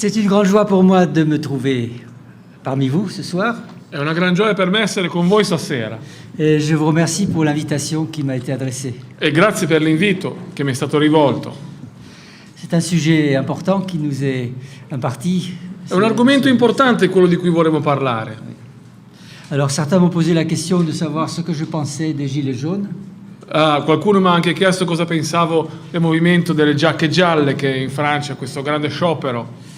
C'est une grande joie pour moi de me trouver parmi vous ce soir. È una gran gioia per me essere con voi stasera Et je vous remercie pour l'invitation qui m'a été adressée. e grazie per l'invito che mi è stato rivolto. C'est un sujet important qui nous est imparti. È un argomento importante quello di cui vorremmo parlare. Alors certains m'ont posé la question de savoir ce que je pensais des Gilets jaunes. Qualcuno mi ha anche chiesto cosa pensavo del movimento delle giacche gialle che in Francia, questo grande sciopero.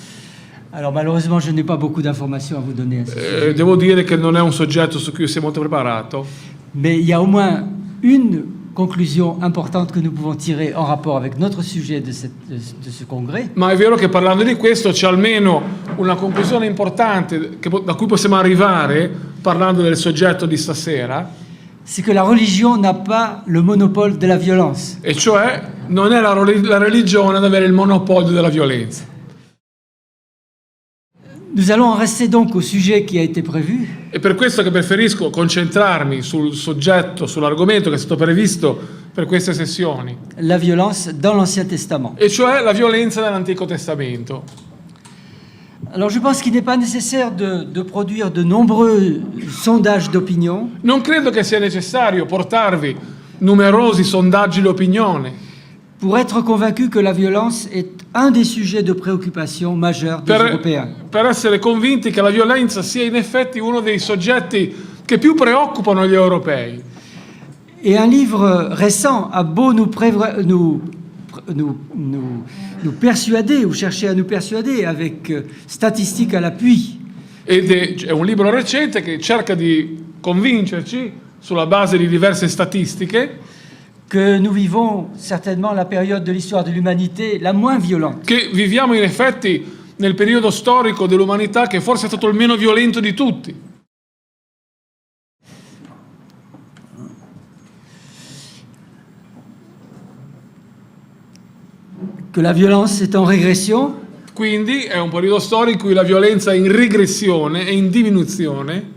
Alors malheureusement, je n'ai pas beaucoup d'informations à vous donner à ce sujet. Devo dire che non è un soggetto su cui sia molto preparato, Mais il y a au moins une conclusion importante que nous pouvons tirer en rapport avec notre sujet de ce congrès. ma è vero che parlando di questo c'è almeno una conclusione importante da cui possiamo arrivare parlando del soggetto di stasera, C'est que la religion n'a pas le monopole de la violence. e cioè non è la religione ad avere il monopolio della violenza. Nous allons en rester donc au sujet qui a été prévu. È per questo che preferisco concentrarmi sul soggetto, sull'argomento che è stato previsto per queste sessioni, La violence dans l'Ancien Testament. e cioè la violenza nell'Antico Testamento. Alors je pense qu'il n'est pas nécessaire de produire de nombreux sondages d'opinion Non credo che sia necessario portarvi numerosi sondaggi di opinione pour être convaincu que la violence est un des sujets de préoccupation majeurs des Européens. per essere convinti che la violenza sia in effetti uno dei soggetti che più preoccupano gli europei. Et un livre récent a beau nous persuader ou chercher à nous persuader avec statistiques à l'appui Ed è un libro recente che cerca di convincerci sulla base di diverse statistiche que nous vivons certainement la période de l'histoire de l'humanité la moins violente. che viviamo in effetti nel periodo storico dell'umanità che forse è stato il meno violento di tutti. Que la violence est en régression, Quindi è un periodo storico in cui la violenza è in regressione, è in diminuzione,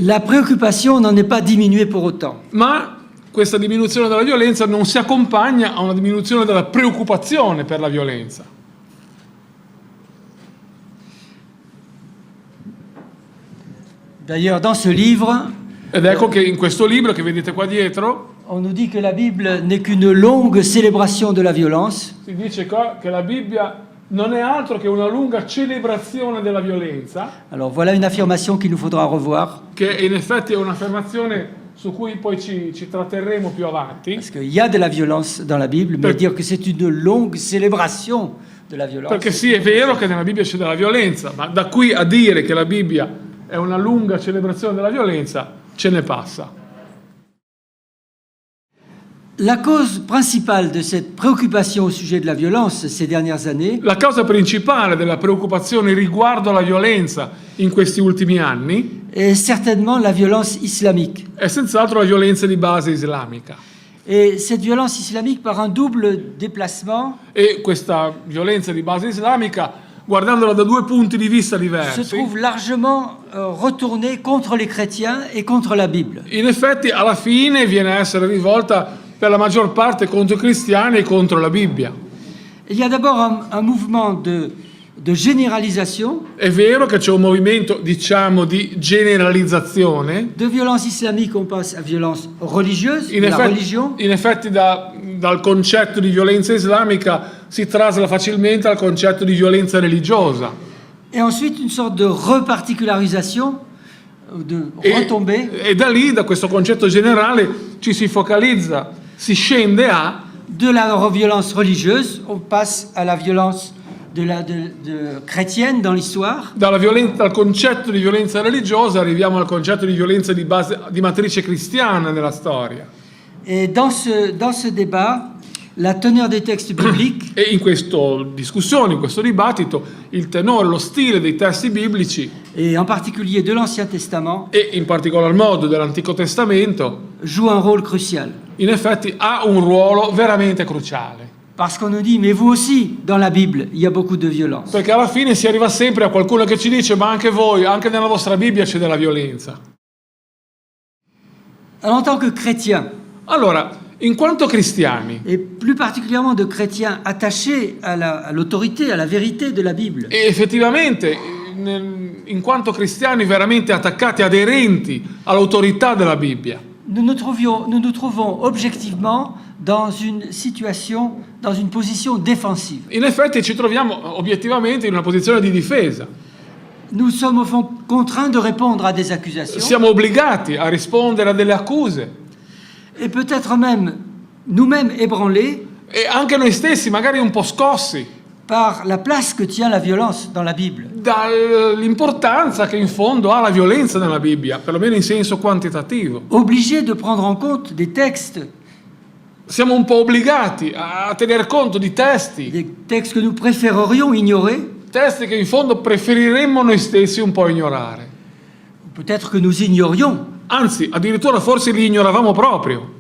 la préoccupation n'en est pas diminuée pour autant. ma questa diminuzione della violenza non si accompagna a una diminuzione della preoccupazione per la violenza. D'ailleurs, dans ce livre, Ed ecco che in questo libro che vedete qua dietro on nous dit que la Bible n'est qu'une longue célébration de la violence, si dice qua che la Bibbia non è altro che una lunga celebrazione della violenza, Alors voilà une affirmation qu'il nous faudra revoir, che in effetti è un'affermazione su cui poi ci tratterremo più avanti, parce qu'il y a de la violence dans la Bible, mais dire que c'est une longue célébration de la violence. perché sì, è vero che nella Bibbia c'è della violenza, ma da qui a dire che la Bibbia è una lunga celebrazione della violenza ce ne passa. La cause principale de cette préoccupation au sujet de la violence ces dernières années, La causa principale della preoccupazione riguardo alla violenza in questi ultimi anni est certainement la violence islamique. è senz'altro la violenza di base islamica. Et cette violence islamique par un double déplacement E questa violenza di base islamica, guardandola da due punti di vista se diversi, trouve largement retournée contre les chrétiens et contre la Bible. in effetti alla fine viene a essere rivolta per la maggior parte contro i cristiani e contro la Bibbia. Il y a d'abord un mouvement de généralisation È vero che c'è un movimento, diciamo, di generalizzazione. de violence islamique, on passe à violence religieuse, la religion. In effetti dal concetto di violenza islamica si trasla facilmente al concetto di violenza religiosa. Et ensuite une sorte de reparticularisation, de retombée E da lì, da questo concetto generale, ci si focalizza, si scende a de la violence religieuse, on passe à la violence chrétienne dans l'histoire. dal concetto di violenza religiosa arriviamo al concetto di violenza di matrice cristiana nella storia. Et dans ce débat, la teneur des textes bibliques E in questa discussione, in questo dibattito, il tenore, lo stile dei testi biblici, et en particulier de l'Ancien Testament, e in particolar modo dell'Antico Testamento, joue un rôle crucial. in effetti ha un ruolo veramente cruciale. Parce qu'on nous dit, mais vous aussi, dans la Bible, il y a beaucoup de violence. Perché alla fine si arriva sempre a qualcuno che ci dice: ma anche voi, anche nella vostra Bibbia c'è della violenza. Alors, en tant que chrétien, Allora, In quanto cristiani, et plus particulièrement de chrétiens attachés à l'autorité, à la vérité de la Bible, e effettivamente in quanto cristiani veramente attaccati, aderenti all'autorità della Bibbia, nous nous trouvons objectivement dans une situation, dans une position défensive. in effetti ci troviamo obiettivamente in una posizione di difesa. Nous sommes au fond contraints de répondre à des accusations Siamo obbligati a rispondere a delle accuse et peut-être même nous-mêmes ébranlés e anche noi stessi magari un po' scossi par la place que tient la violence dans la Bible. dall'importanza che in fondo ha la violenza nella Bibbia, perlomeno in senso quantitativo. Obligés de prendre en compte des textes Siamo un po' obbligati a tener conto di testi que nous préférerions ignorer, che in fondo preferiremmo noi stessi un po' ignorare. peut-être que nous ignorions. Anzi, addirittura forse li ignoravamo proprio.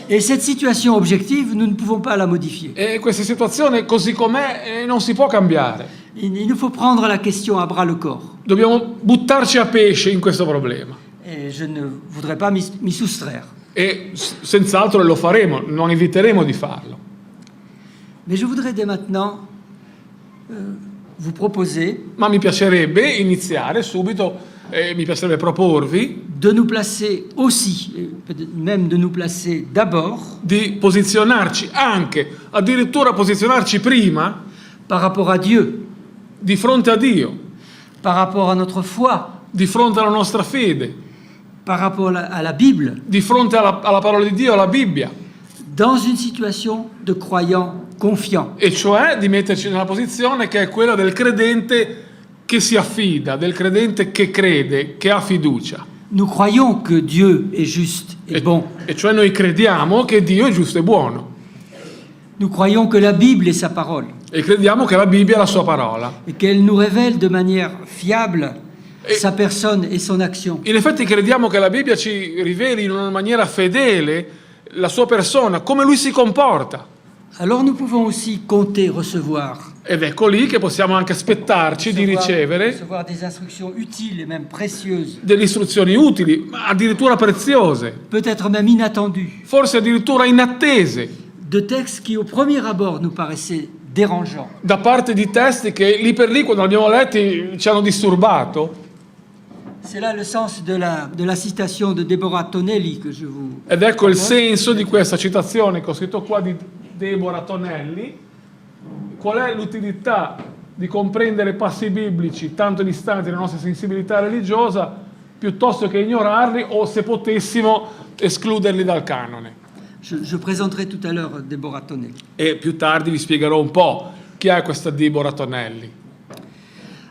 Et cette situation objective, nous ne pouvons pas la modifier. E questa situazione così com'è non si può cambiare. Il nous faut prendre la question à bras le corps. Dobbiamo buttarci a pesce in questo problema. Et je ne voudrais pas m'y soustraire. E senz'altro lo faremo, non eviteremo di farlo. Mais je voudrais dès maintenant vous proposer Ma mi piacerebbe iniziare subito, mi piacerebbe proporvi de nous placer aussi, et peut-être même de nous placer d'abord di posizionarci anche, addirittura posizionarci prima par rapport à Dieu, di fronte a Dio, par rapport à notre foi, di fronte alla nostra fede, par rapport à la Bible, di fronte alla parola di Dio, alla Bibbia, dans une situation de croyant confiant. e cioè di metterci nella posizione che è quella del credente che si affida, del credente che crede, che ha fiducia. Nous croyons que Dieu est juste et bon. E cioè noi crediamo che Dio è giusto e buono, Nous croyons que la Bible est sa parole e crediamo che la Bibbia è la sua parola. et qu'elle nous révèle de manière fiable Et- sa personne et son action. In effetti crediamo che la Bibbia ci riveli in una maniera fedele la sua persona, come lui si comporta. Alors nous pouvons aussi compter, recevoir Ed ecco lì che possiamo anche aspettarci di ricevere recevoir des instructions utiles et même précieuses, delle istruzioni utili, ma addirittura preziose, peut-être même inattendues, forse addirittura inattese, de textes qui au premier abord nous paraissaient dérangeants. da parte di testi che lì per lì, quando li abbiamo letti, ci hanno disturbato. C'est là le sens de la citation de Deborah Tonelli que je vous... Ed ecco il senso di questa citazione che ho scritto qua di Deborah Tonelli. Qual è l'utilità di comprendere passi biblici tanto distanti dalla nostra sensibilità religiosa piuttosto che ignorarli o, se potessimo, escluderli dal canone? Je présenterai tout à l'heure Deborah Tonelli. E più tardi vi spiegherò un po' chi è questa Deborah Tonelli.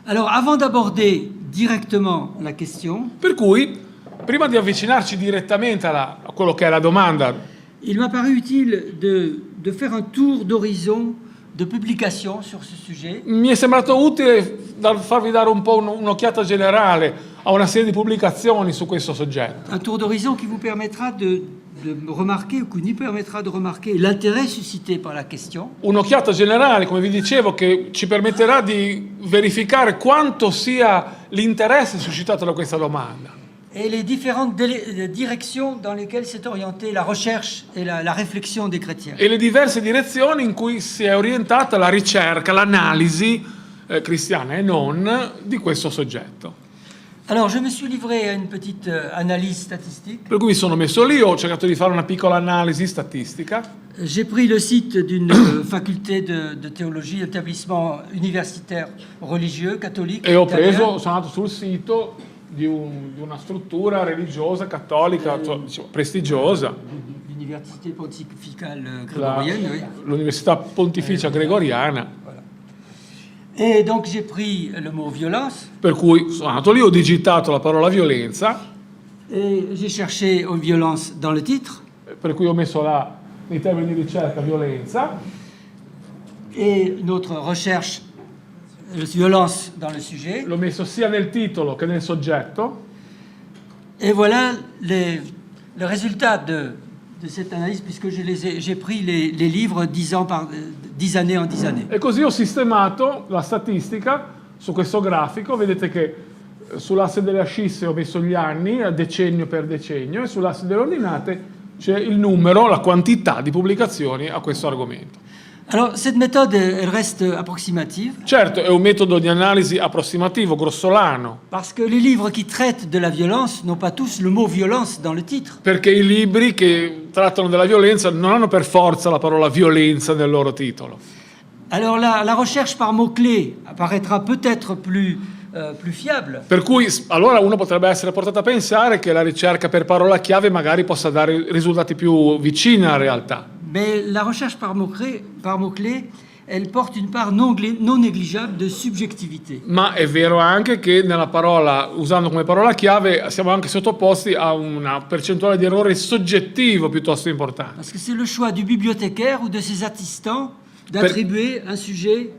Alors, avant d'aborder directement la question, Per cui, prima di avvicinarci direttamente a quello che è la domanda, il m'a paru utile de faire un tour d'horizon de publication sur ce sujet, mi è sembrato utile farvi dare un po' un'occhiata generale a una serie di pubblicazioni su questo soggetto. un tour d'horizon qui vous permettra de remarquer, ou qui nous permettra de remarquer l'intérêt suscité par la question, Un'occhiata generale, come vi dicevo, che ci permetterà di verificare quanto sia l'interesse suscitato da questa domanda et les différentes directions dans lesquelles s'est orientée la recherche et la réflexion des chrétiens. e le diverse direzioni in cui si è orientata la ricerca, l'analisi cristiana e non di questo soggetto. Alors, je me suis livré à une petite analyse statistique. Per cui mi sono messo lì, ho cercato di fare una piccola analisi statistica. J'ai pris le site d'une faculté de théologie, établissement universitaire religieux, catholique. E ho italien. sono andato sul sito di una struttura religiosa, cattolica, diciamo, prestigiosa, L'université pontificale grégorienne, oui. l'Università Pontificia Gregoriana. Voilà. Et donc j'ai pris le mot violence Per cui sono andato lì, ho digitato la parola violenza, et j'ai cherché violence dans le titre. per cui ho messo là nei termini di ricerca violenza, Et notre recherche, violence dans le sujet. l'ho messo sia nel titolo che nel soggetto, Et voilà le résultat de cette analyse, puisque j'ai pris les livres 10 années en 10 années. e così ho sistemato la statistica su questo grafico. Vedete che sull'asse delle ascisse ho messo gli anni, decennio per decennio, e sull'asse delle ordinate c'è il numero, la quantità di pubblicazioni a questo argomento. Alors, cette méthode, elle reste approximative, Certo, è un metodo di analisi approssimativo, grossolano, parce que les livres qui traitent de la violence n'ont pas tous le mot violence dans le titre. perché i libri che trattano della violenza non hanno per forza la parola violenza nel loro titolo. Alors, la recherche par mots-clés apparaîtra peut-être plus fiable, Per cui allora uno potrebbe essere portato a pensare che la ricerca per parola chiave magari possa dare risultati più vicini alla realtà. mais la recherche par mots-clés, elle porte une part non négligeable de subjectivité. Ma è vero anche che nella parola, usando come parola chiave, siamo anche sottoposti a una percentuale di errore soggettivo piuttosto importante. Parce que c'est le choix du bibliothécaire ou de ses assistants d'attribuer un sujet.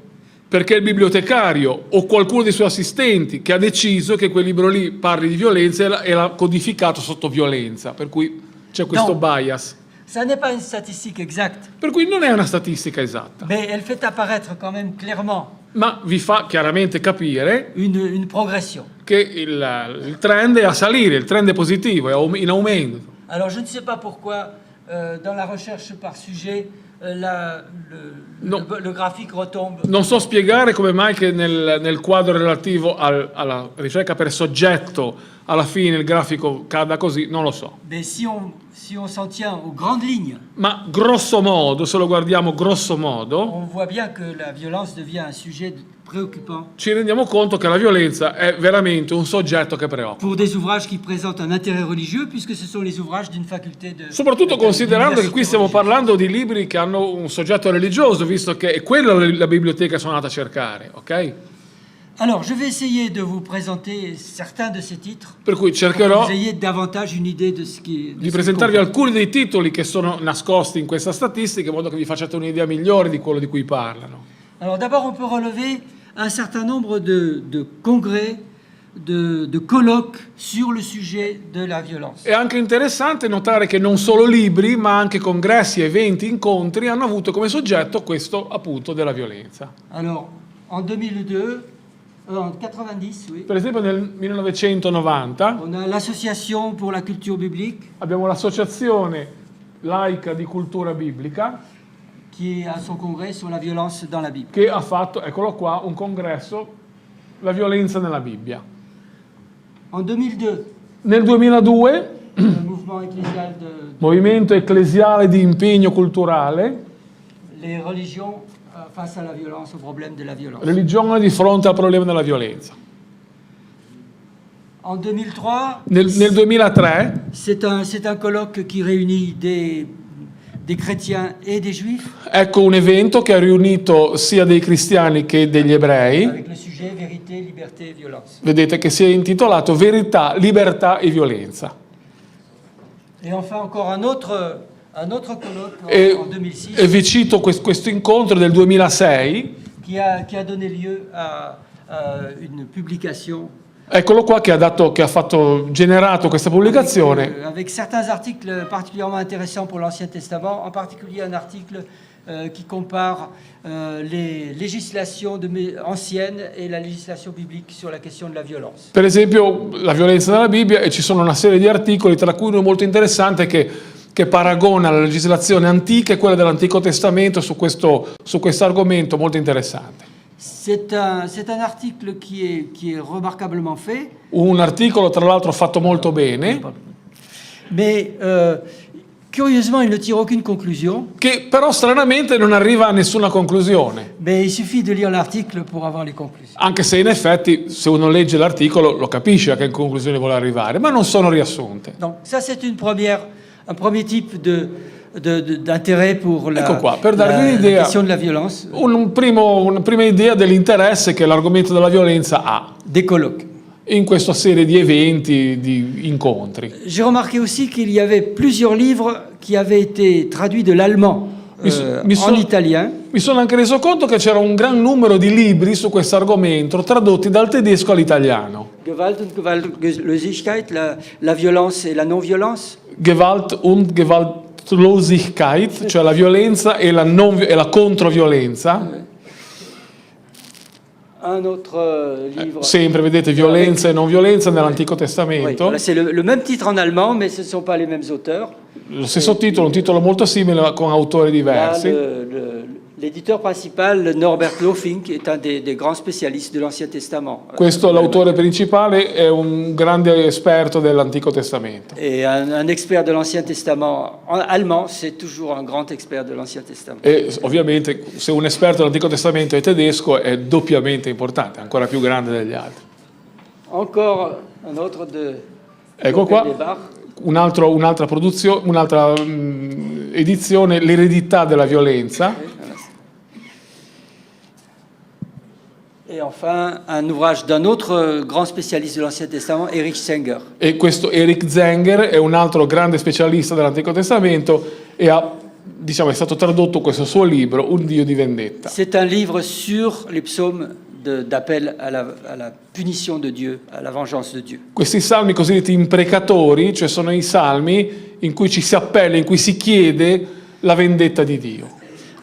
Perché il bibliotecario o qualcuno dei suoi assistenti che ha deciso che quel libro lì parli di violenza e l'ha codificato sotto violenza, per cui c'è questo No. bias. Ça n'est pas une statistique exacte, Per cui non è una statistica esatta, mais elle fait apparaître quand même clairement ma vi fa chiaramente capire une progression. che il trend è a salire, il trend è positivo, è in aumento. Alors je ne sais pas pourquoi, dans la recherche par sujet, Non. le graphique retombe. Non so spiegare come mai che nel quadro relativo alla ricerca per soggetto alla fine il grafico cada così, non lo so. Mais si on s'en tient aux grandes lignes, Ma grosso modo, se lo guardiamo grosso modo, on voit bien que la violence devient un sujet préoccupant ci rendiamo conto che la violenza è veramente un soggetto che preoccupa. pour des ouvrages qui présentent un intérêt religieux, puisque ce sont les ouvrages d'une faculté de... Soprattutto considerando che qui stiamo d'université parlando di libri che hanno un soggetto religioso, visto che è quella la biblioteca che sono andata a cercare, ok? religieuse. Alors, je vais essayer de vous présenter certains de ces titres Per cui pour que cercherò vous ayez davantage une idée de ce qui... di presentarvi alcuni dei titoli che sono nascosti in questa statistica, in modo che vi facciate un'idea migliore di quello di cui parlano. Alors, d'abord, on peut relever un certain nombre de congrès, de colloques sur le sujet de la violence. È anche interessante notare che non solo libri, ma anche congressi, eventi, incontri hanno avuto come soggetto questo appunto della violenza. Alors, en 2002, en 90, oui, Per esempio nel 1990 on a l'Association pour la culture biblique abbiamo l'Associazione Laica di Cultura Biblica qui a son congrès sur la violence dans la Bible. che ha fatto, eccolo qua, un congresso, la violenza nella Bibbia. En 2002, Nel 2002, le mouvement ecclésial de movimento ecclesiale di impegno culturale, les religions face à la violence, au problème de la violence. religione di fronte al problema della violenza. En 2003, Nel 2003 c'est un colloque qui réunit des chrétiens et des juifs ecco un evento che ha riunito sia dei cristiani che degli ebrei. avec le sujet vérité, liberté et violence. Vedete che si è intitolato Verità, libertà e violenza. Et enfin encore un autre colloque en 2006 E vi cito questo incontro del 2006, qui a donné lieu à une publication eccolo qua che ha generato questa pubblicazione avec certains articles particulièrement intéressants pour l'Ancien Testament, en particulier un article qui compare les législations anciennes et la législation biblique sur la question de la violence. per esempio la violenza nella Bibbia, e ci sono una serie di articoli, tra cui uno molto interessante che paragona la legislazione antica e quella dell'Antico Testamento su questo argomento molto interessante. C'est un article qui est remarquablement fait, Un articolo tra l'altro fatto molto bene, mais curieusement il ne tire aucune conclusion, che però stranamente non arriva a nessuna conclusione, mais il suffit de lire l'article pour avoir les conclusions. anche se in effetti se uno legge l'articolo lo capisce a che conclusione vuole arrivare, ma non sono riassunte. Donc ça c'est un premier type d'intérêt pour Ecco qua, per darvi la un'idea, question de la violence, una prima idea dell'interesse che l'argomento della violenza ha des colloques. in questa serie di eventi, di incontri. J'ai remarqué aussi qu'il y avait plusieurs livres qui avaient été traduits de l'allemand en italien. Mi sono anche reso conto che c'era un gran numero di libri su questo argomento tradotti dal tedesco all'italiano. Gewalt und Gewaltlosigkeit, la violence et la non-violence. Gewalt und Gewaltlosigkeit, cioè la violenza e la controviolenza. Un autre livre. Sempre, vedete, violenza e non violenza nell'Antico Oui, Testamento. voilà, c'est le même titre en allemand, mais ce ne sont pas les mêmes auteurs. Lo stesso titolo, un titolo molto simile ma con autori Là, diversi. l'éditeur principal, Norbert Lofink, est un des grands spécialistes de l'Ancien Testament. Questo, l'autore principale, è un grande esperto dell'Antico Testamento. Et un expert de l'Ancien Testament allemand, c'est toujours un grand expert de l'Ancien Testament. E ovviamente se un esperto dell'Antico Testamento è tedesco è doppiamente importante, ancora più grande degli altri. Encore un autre de Ecco Lope qua des Barres. un'altra produzione, un'altra edizione, L'eredità della violenza. Et enfin, un ouvrage d'un autre grand spécialiste de l'Ancien Testament, Erich Sänger. E questo Erich Sänger è un altro grande specialista dell'Antico Testamento e è stato tradotto questo suo libro, Un Dio di vendetta. C'est un livre sur les psaumes d'appel à la punition de Dieu, à la vengeance de Dieu. Questi salmi cosiddetti imprecatori, cioè sono i salmi in cui ci si appella, in cui si chiede la vendetta di Dio.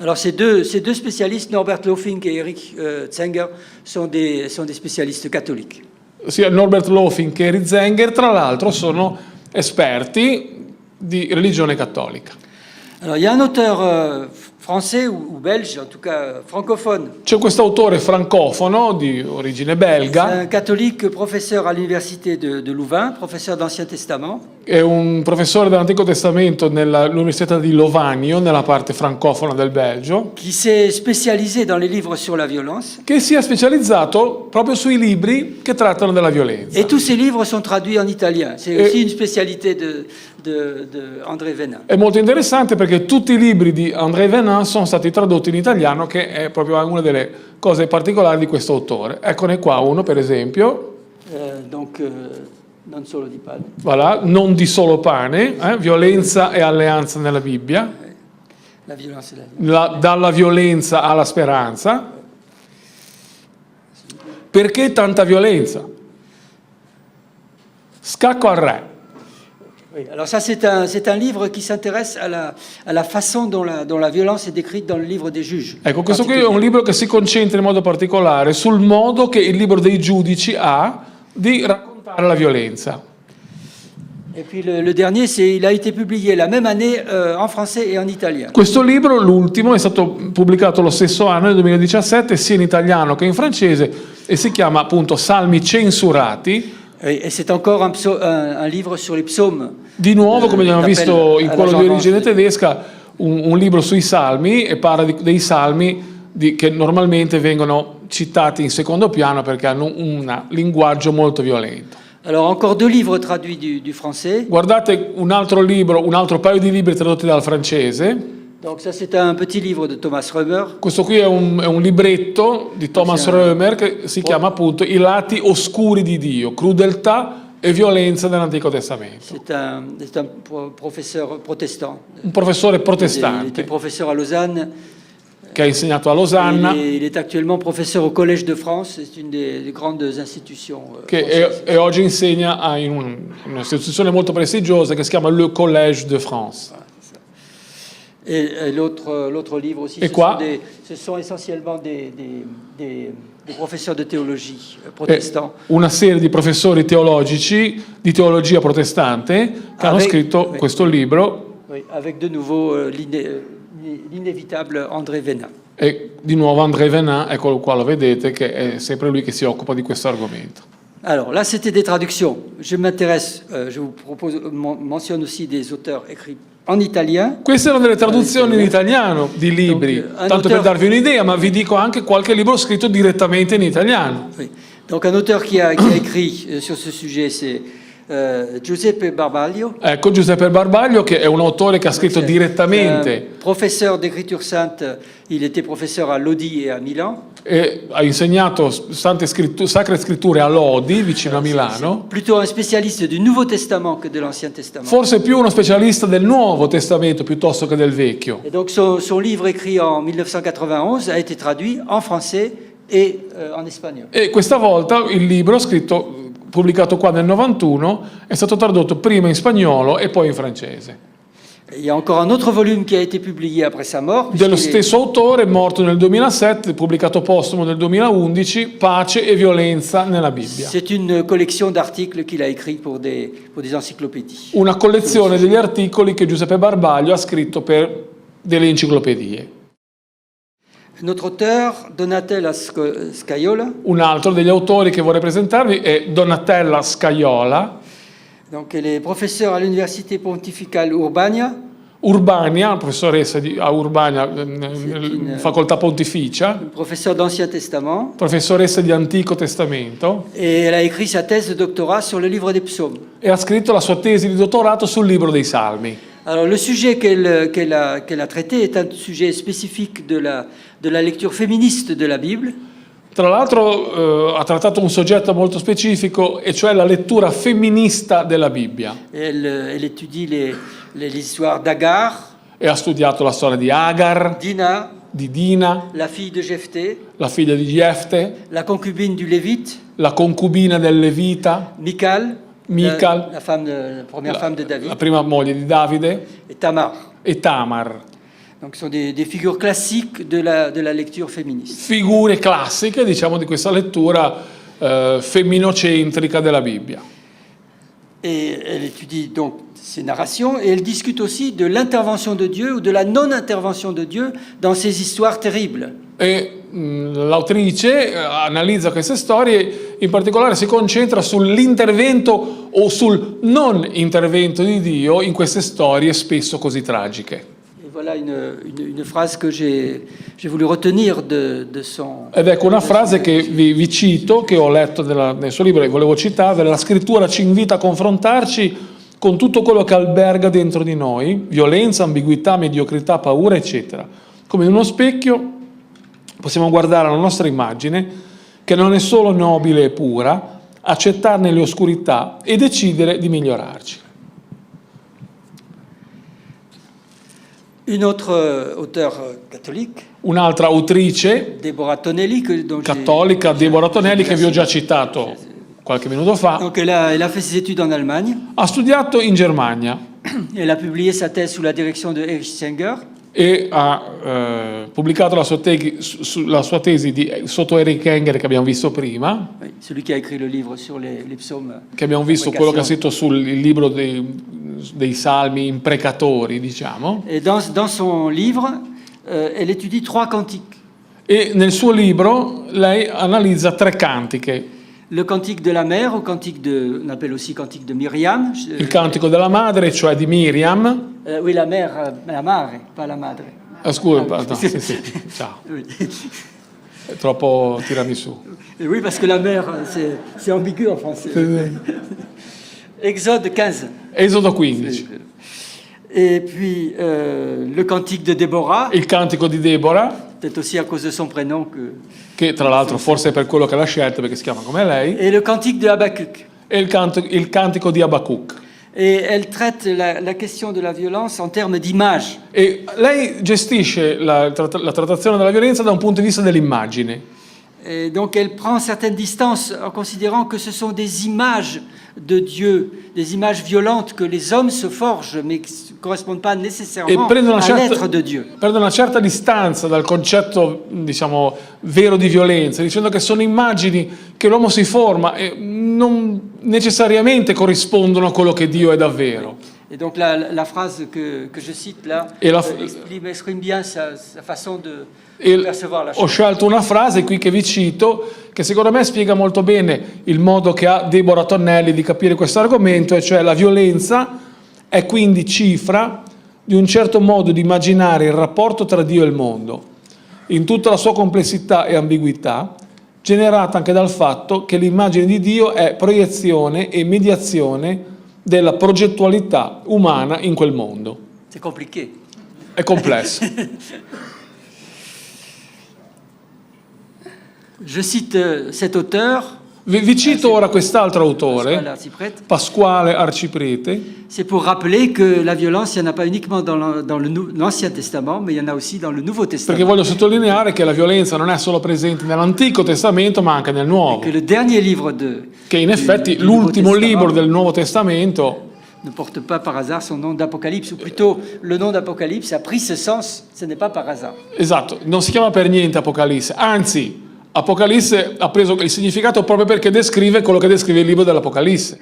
Alors ces deux spécialistes, Norbert Lofink et Erich Sänger, sont des spécialistes catholiques. Sia Norbert Lofink che Erich Sänger, tra l'altro, sono esperti di religione cattolica. Alors il y a un auteur français ou belge, en tout cas francophone, C'è questo autore francofono di origine belga, un catholique professeur à l'université de Louvain, professeur d'Ancien Testament, è un professore dell'Antico Testamento all'Università di Lovanio, nella parte francofona del Belgio, qui s'est spécialisé dans les livres sur la violence. che si è specializzato proprio sui libri che trattano della violenza. Et tous ces livres sont traduits en italien. C'est Et- aussi une spécialité de André Venin. È molto interessante perché tutti i libri di André Venin sono stati tradotti in italiano, che è proprio una delle cose particolari di questo autore. Eccone qua uno, per esempio, Non solo di pane. voilà, Non di solo pane, violenza e alleanza nella Bibbia, La violence et la vie. dalla violenza alla speranza. Perché tanta violenza? Scacco al re. Oui, alors ça c'est un livre qui s'intéresse à la façon dont la violence est décrite dans le livre des juges. Ecco, questo qui è un libro che si concentra in modo particolare sul modo che il libro dei giudici ha di raccontare la violenza. Et puis le dernier, il a été publié la même année en français et en italien. Questo libro, l'ultimo, è stato pubblicato lo stesso anno, nel 2017, sia in italiano che in francese, e si chiama appunto Salmi censurati. Et c'est encore un livre sur les psaumes. Di nuovo, come abbiamo visto in quello di origine tedesca, tedesca, un libro sui salmi, e parla dei salmi che normalmente vengono citati in secondo piano perché hanno un linguaggio molto violento. Alors encore deux livres traduits du français. Guardate un altro libro, un altro paio di libri tradotti dal francese. Donc ça c'est un petit livre de Thomas Römer. Questo qui è un libretto di Thomas Römer che si chiama appunto I lati oscuri di Dio, crudeltà e violenza nell'Antico Testamento. C'est un professeur protestant. Un professore Il était protestante professeur à Lausanne. che ha insegnato a Losanna, Il est actuellement professeur au Collège de France. C'est une des grandes institutions. che e oggi insegna in un'istituzione molto prestigiosa che si chiama Le Collège de France. Et l'autre livre aussi, Et quoi ce sont essentiellement des professeurs de théologie protestants. Una serie di professori teologici di teologia protestante che hanno scritto questo libro, Oui, avec de nouveau l'inévitable André Venin. e di nuovo André Venin, eccolo qua, lo vedete, che è sempre lui che si occupa di questo argomento. Alors là, c'était des traductions. Je m'intéresse, je vous propose, mentionne aussi des auteurs écrits en italien. Queste erano delle traduzioni in italiano di libri, tanto per darvi un'idea, ma vi dico anche qualche libro scritto direttamente in italiano. Oui. Donc un auteur qui a écrit sur ce sujet, c'est Giuseppe Barbaglio. Ecco Giuseppe Barbaglio, che è un autore che ha scritto direttamente, Professeur d'écriture sainte, il était professeur à Lodi et à Milan. e ha insegnato sacre scritture a Lodi, vicino a Milano. Plutôt un spécialiste du Nouveau Testament que de l'Ancien Testament. Forse più uno specialista del Nuovo Testamento piuttosto che del Vecchio. Et donc son livre écrit en 1991 a été traduit en français et en espagnol. E questa volta il libro, pubblicato qua nel 91, è stato tradotto prima in spagnolo e poi in francese. Il y a encore un autre volume qui a été publié après sa mort. dello puisqu'il est- stesso autore, morto nel 2007, pubblicato postumo nel 2011, Pace e violenza nella Bibbia. C'est une collection d'articles qu'il a écrits pour des encyclopédies. Una collezione degli articoli che Giuseppe Barbaglio ha scritto per delle enciclopedie. Notre auteur, Donatella Scaiola, Un altro degli autori che vorrei presentarvi è Donatella Scaiola, donc elle est professeure à l'Université pontificale Urbania. Urbania, professoressa a Urbania, facoltà pontificia, Professeur d'Ancien Testament, professoressa di Antico Testamento, et elle a écrit sa thèse de doctorat sur le livre des psaumes. e ha scritto la sua tesi di dottorato sul libro dei Salmi. Alors le sujet qu'elle a traité est un sujet spécifique de la lecture féministe de la Bible. Tra l'altro ha trattato un soggetto molto specifico, e cioè la lettura femminista della Bibbia. Elle étudie les histoires d'Agar, E ha studiato la storia di Agar, Dina, di Dina, la fille de Jephthé, la figlia di Jefte, la concubine du Lévite, la concubina del Levita, Michal, Michal, la première femme de David, la prima moglie di Davide, et Tamar. e Tamar. Donc ce sont des figures classiques de la lecture féministe. Figure classiche, diciamo, di questa lettura femminocentrica della Bibbia. Et elle étudie donc ces narrations et elle discute aussi de l'intervention de Dieu ou de la non-intervention de Dieu dans ces histoires terribles. E l'autrice analizza queste storie, in particolare si concentra sull'intervento o sul non intervento di Dio in queste storie spesso così tragiche. Et voilà une phrase que j'ai voulu retenir de son... Ed ecco una frase che vi cito, che ho letto nel suo libro e volevo citarvela: la scrittura ci invita a confrontarci con tutto quello che alberga dentro di noi, violenza, ambiguità, mediocrità, paura, eccetera. Come in uno specchio possiamo guardare la nostra immagine, che non è solo nobile e pura, accettarne le oscurità e decidere di migliorarci. Une autre auteure catholique, Un'altra autrice Deborah Tonelli, dont cattolica, Deborah Tonelli, che vi ho già citato qualche minuto fa, donc elle a fait ses études en Allemagne. ha studiato in Germania Elle a publié sa thèse sous la direction de Erich Stenger. e ha pubblicato la sua tesi sotto Eric Enger, che abbiamo visto prima, Oui, celui qui a écrit le livre sur les psaumes. che abbiamo visto, quello che ha scritto sul libro dei salmi imprecatori, diciamo. Et dans son livre, elle étudie 3 cantiques. E nel suo libro lei analizza 3 cantiche: Le cantique de la mère, ou on appelle aussi cantique de Myriam. il cantico della madre, cioè di Miriam. Oui, la mère, la mare, pas la madre. Scusa, no, sì, ciao, Oui. è troppo tirami su. Et oui, parce que la mère, c'est ambigu en français. Exode 15. Esodo 15, Et puis le cantique de Déborah, il cantico di Deborah, peut-être aussi à cause de son prénom. che tra l'altro forse è per quello che l'ha scelta, perché si chiama come lei, Et le cantique de Habakkuk. e il cantico di Abacuc. Et elle traite la question de la violence en termes d'image. E lei gestisce la trattazione della violenza da un punto di vista dell'immagine. Et donc elle prend certaines distances en considérant que ce sont des images de Dieu, des images violentes que les hommes se forgent, mais qui ne correspondent pas nécessairement à l'être de Dieu. Prende una certa distanza dal concetto, diciamo, vero di violenza, dicendo che sono immagini che l'uomo si forma e non necessariamente corrispondono a quello che Dio è davvero. Et donc la phrase que je cite là exprime bien sa façon de percevoir la Ho chose. scelto una frase qui che vi cito, che secondo me spiega molto bene il modo che ha Deborah Tonelli di capire questo argomento, e cioè: la violenza è quindi cifra di un certo modo di immaginare il rapporto tra Dio e il mondo, in tutta la sua complessità e ambiguità, generata anche dal fatto che l'immagine di Dio è proiezione e mediazione della progettualità umana in quel mondo. C'est compliqué. È complesso. Je cite cet auteur, Vi cito ora quest'altro autore, Pasquale Arciprete. Pasquale Arciprete, C'est pour rappeler que la violence, il n'y en a pas uniquement dans l'Ancien Testament, mais il y en a aussi dans le Nouveau perché Testament. voglio sottolineare che la violenza non è solo presente nell'Antico Testamento, ma anche nel Nuovo. Que le dernier livre Che in effetti du Nouveau l'ultimo Testament libro del Nuovo Testamento ne porte pas par hasard son nom d'Apocalypse, ou plutôt le nom d'Apocalypse a pris ce sens, ce n'est pas par hasard. Esatto, non si chiama per niente Apocalisse, anzi, Apocalisse ha preso il significato proprio perché descrive quello che descrive il libro dell'Apocalisse.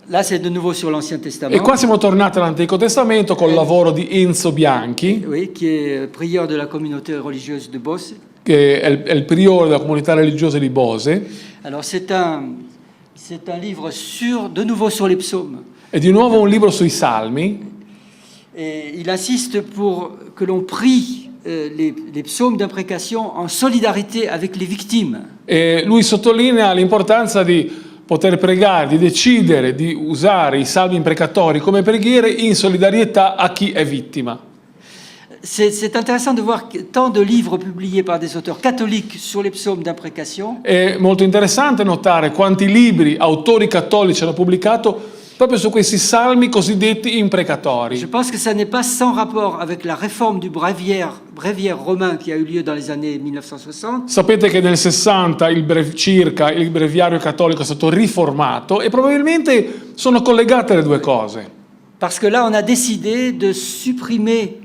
Là, c'est de nouveau sur l'Ancien Testament. E qua siamo tornati all'Antico Testamento col lavoro di Enzo Bianchi, Oui, qui est prieur de la communauté religieuse de Beauce. che è il priore della comunità religiosa di Bose, Alors, c'est un livre de nouveau sur les psaumes. e di nuovo un libro sui Salmi, Et il insiste pour que l'on prie les psaumes d'imprécation en solidarité avec les victimes. e lui sottolinea l'importanza di poter pregare, di decidere di usare i salmi imprecatori come preghiere in solidarietà a chi è vittima. C'est intéressant de voir tant de livres publiés par des auteurs catholiques sur les psaumes d'imprécation. È molto interessante notare quanti libri autori cattolici hanno pubblicato proprio su questi salmi cosiddetti Je imprecatori. pense que ça n'est pas sans rapport avec la réforme du bréviaire romain qui a eu lieu dans les années 1960. Sapete che nel 60 circa il breviario cattolico è stato riformato e probabilmente sono collegate le due cose. Parce que là, on a décidé de supprimer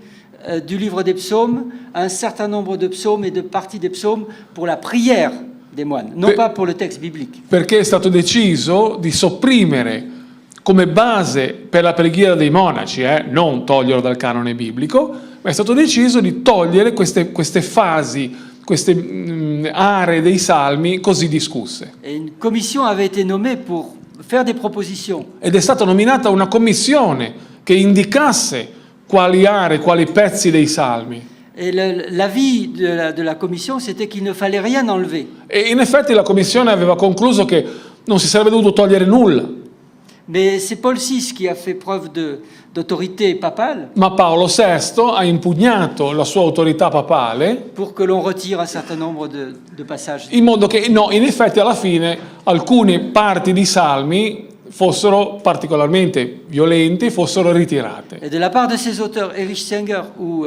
du livre des psaumes un certain nombre de psaumes et de parties des psaumes pour la prière des moines, non pas pour le texte biblique. Perché è stato deciso di sopprimere come base per la preghiera dei monaci, non toglierlo dal canone biblico, ma è stato deciso di togliere queste fasi, queste aree dei salmi così discusse. Et une commission avait été nommée pour faire des propositions. Ed è stata nominata una commissione che indicasse quali aree, quali pezzi dei salmi. Et l'avis de la commission, c'était qu'il ne fallait rien enlever. E in effetti la commissione aveva concluso che non si sarebbe dovuto togliere nulla. Mais c'est Paul VI qui a fait preuve d'autorité papale Ma Paolo VI ha impugnato la sua autorità papale pour que l'on retire un certain nombre de passages. in modo che, no, in effetti alla fine alcune parti di salmi fossero particolarmente violenti, fossero ritirate. Et de la part de ces auteurs, Erich Sänger ou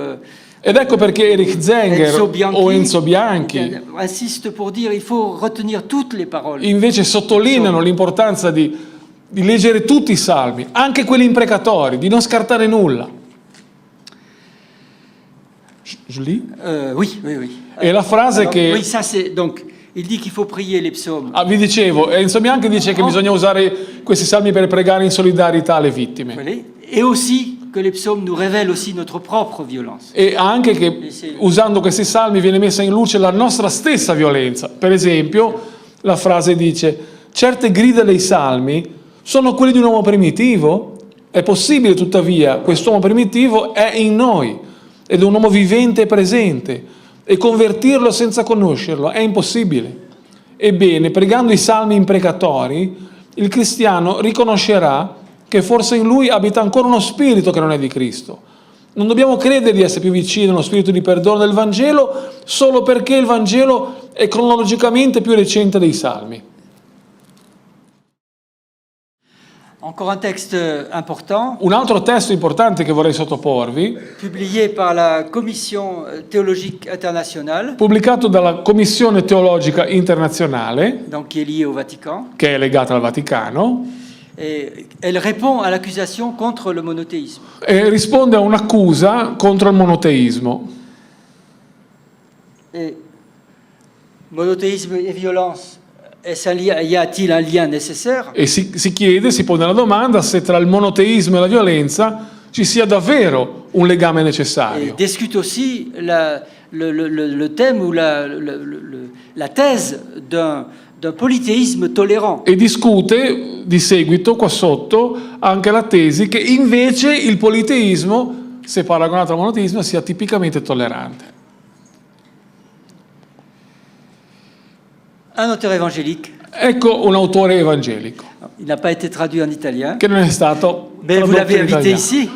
Ed ecco perché Erich Zenger o Enzo Bianchi insistent pour dire qu'il faut retenir toutes les paroles. invece sottolineano l'importanza di leggere tutti i salmi, anche quelli imprecatori, di non scartare nulla. Julie? Oui, oui, oui. E la frase Alors, che... oui, ça c'est donc. Il dit qu'il faut prier les psaumes. Ah, vi dicevo, Enzo Bianchi dice che bisogna usare questi salmi per pregare in solidarietà alle vittime. Voilà. Et aussi que les psaumes nous révèlent aussi notre propre violence. E anche che usando questi salmi viene messa in luce la nostra stessa violenza. Per esempio, la frase dice: certe grida dei salmi sono quelli di un uomo primitivo? È possibile, tuttavia, quest'uomo primitivo è in noi ed è un uomo vivente e presente, e convertirlo senza conoscerlo è impossibile. Ebbene, pregando i salmi imprecatori, il cristiano riconoscerà che forse in lui abita ancora uno spirito che non è di Cristo. Non dobbiamo credere di essere più vicini allo spirito di perdono del Vangelo solo perché il Vangelo è cronologicamente più recente dei salmi. Encore un texte important, Un altro testo importante che vorrei sottoporvi, publié par la Commission théologique internationale, pubblicato dalla Commissione Teologica Internazionale, donc qui est liée au Vatican, che è legata al Vaticano, et elle répond à l'accusation contre le monothéisme. e risponde a un'accusa contro il monoteismo. Et monothéisme et violence, y a-t-il un lien nécessaire? E si chiede, si pone la domanda se tra il monoteismo e la violenza ci sia davvero un legame Et necessario. discute aussi le thème ou la thèse d'un polythéisme tolérant. E discute di seguito qua sotto anche la tesi che invece il politeismo, se paragonato al monoteismo, sia tipicamente tollerante. Un auteur évangélique, Ecco un autore evangelico il n'a pas été traduit en italien, che non è stato mais vous tradotto l'avez in invité italiano. ici.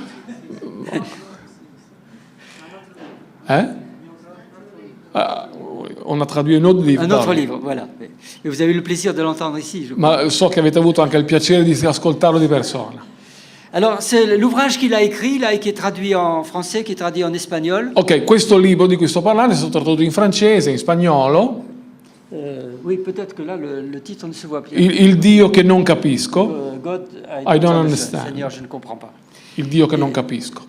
On a traduit un autre livre. Un autre Davide. livre, voilà. Et vous avez eu le plaisir de l'entendre ici, je crois. Ma so che avete avuto anche il piacere di ascoltarlo di persona. Alors, c'est l'ouvrage qu'il a écrit, là, qui est traduit en français, qui est traduit en espagnol. Ok, questo libro di cui sto parlando è stato tradotto in francese, in spagnolo, Oui, peut-être que là, le titre ne se voit bien. Il Dio che non capisco, God, I don't understand. Seigneur, je ne comprends pas. il Dio che non capisco.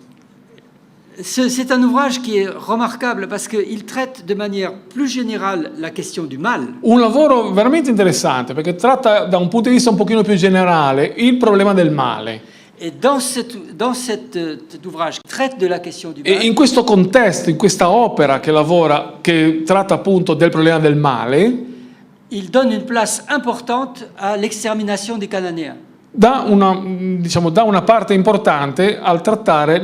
C'est un ouvrage qui est remarquable parce qu'il traite de manière plus générale la question du mal. Un lavoro veramente interessante perché tratta da un punto di vista un pochino più generale il problema del male. Et dans cet ouvrage qui traite de la question du E mal, in questo contesto, in questa opera che tratta appunto del problema del male, il donne une place importante à l'extermination des Cananéens. dà una parte importante al trattare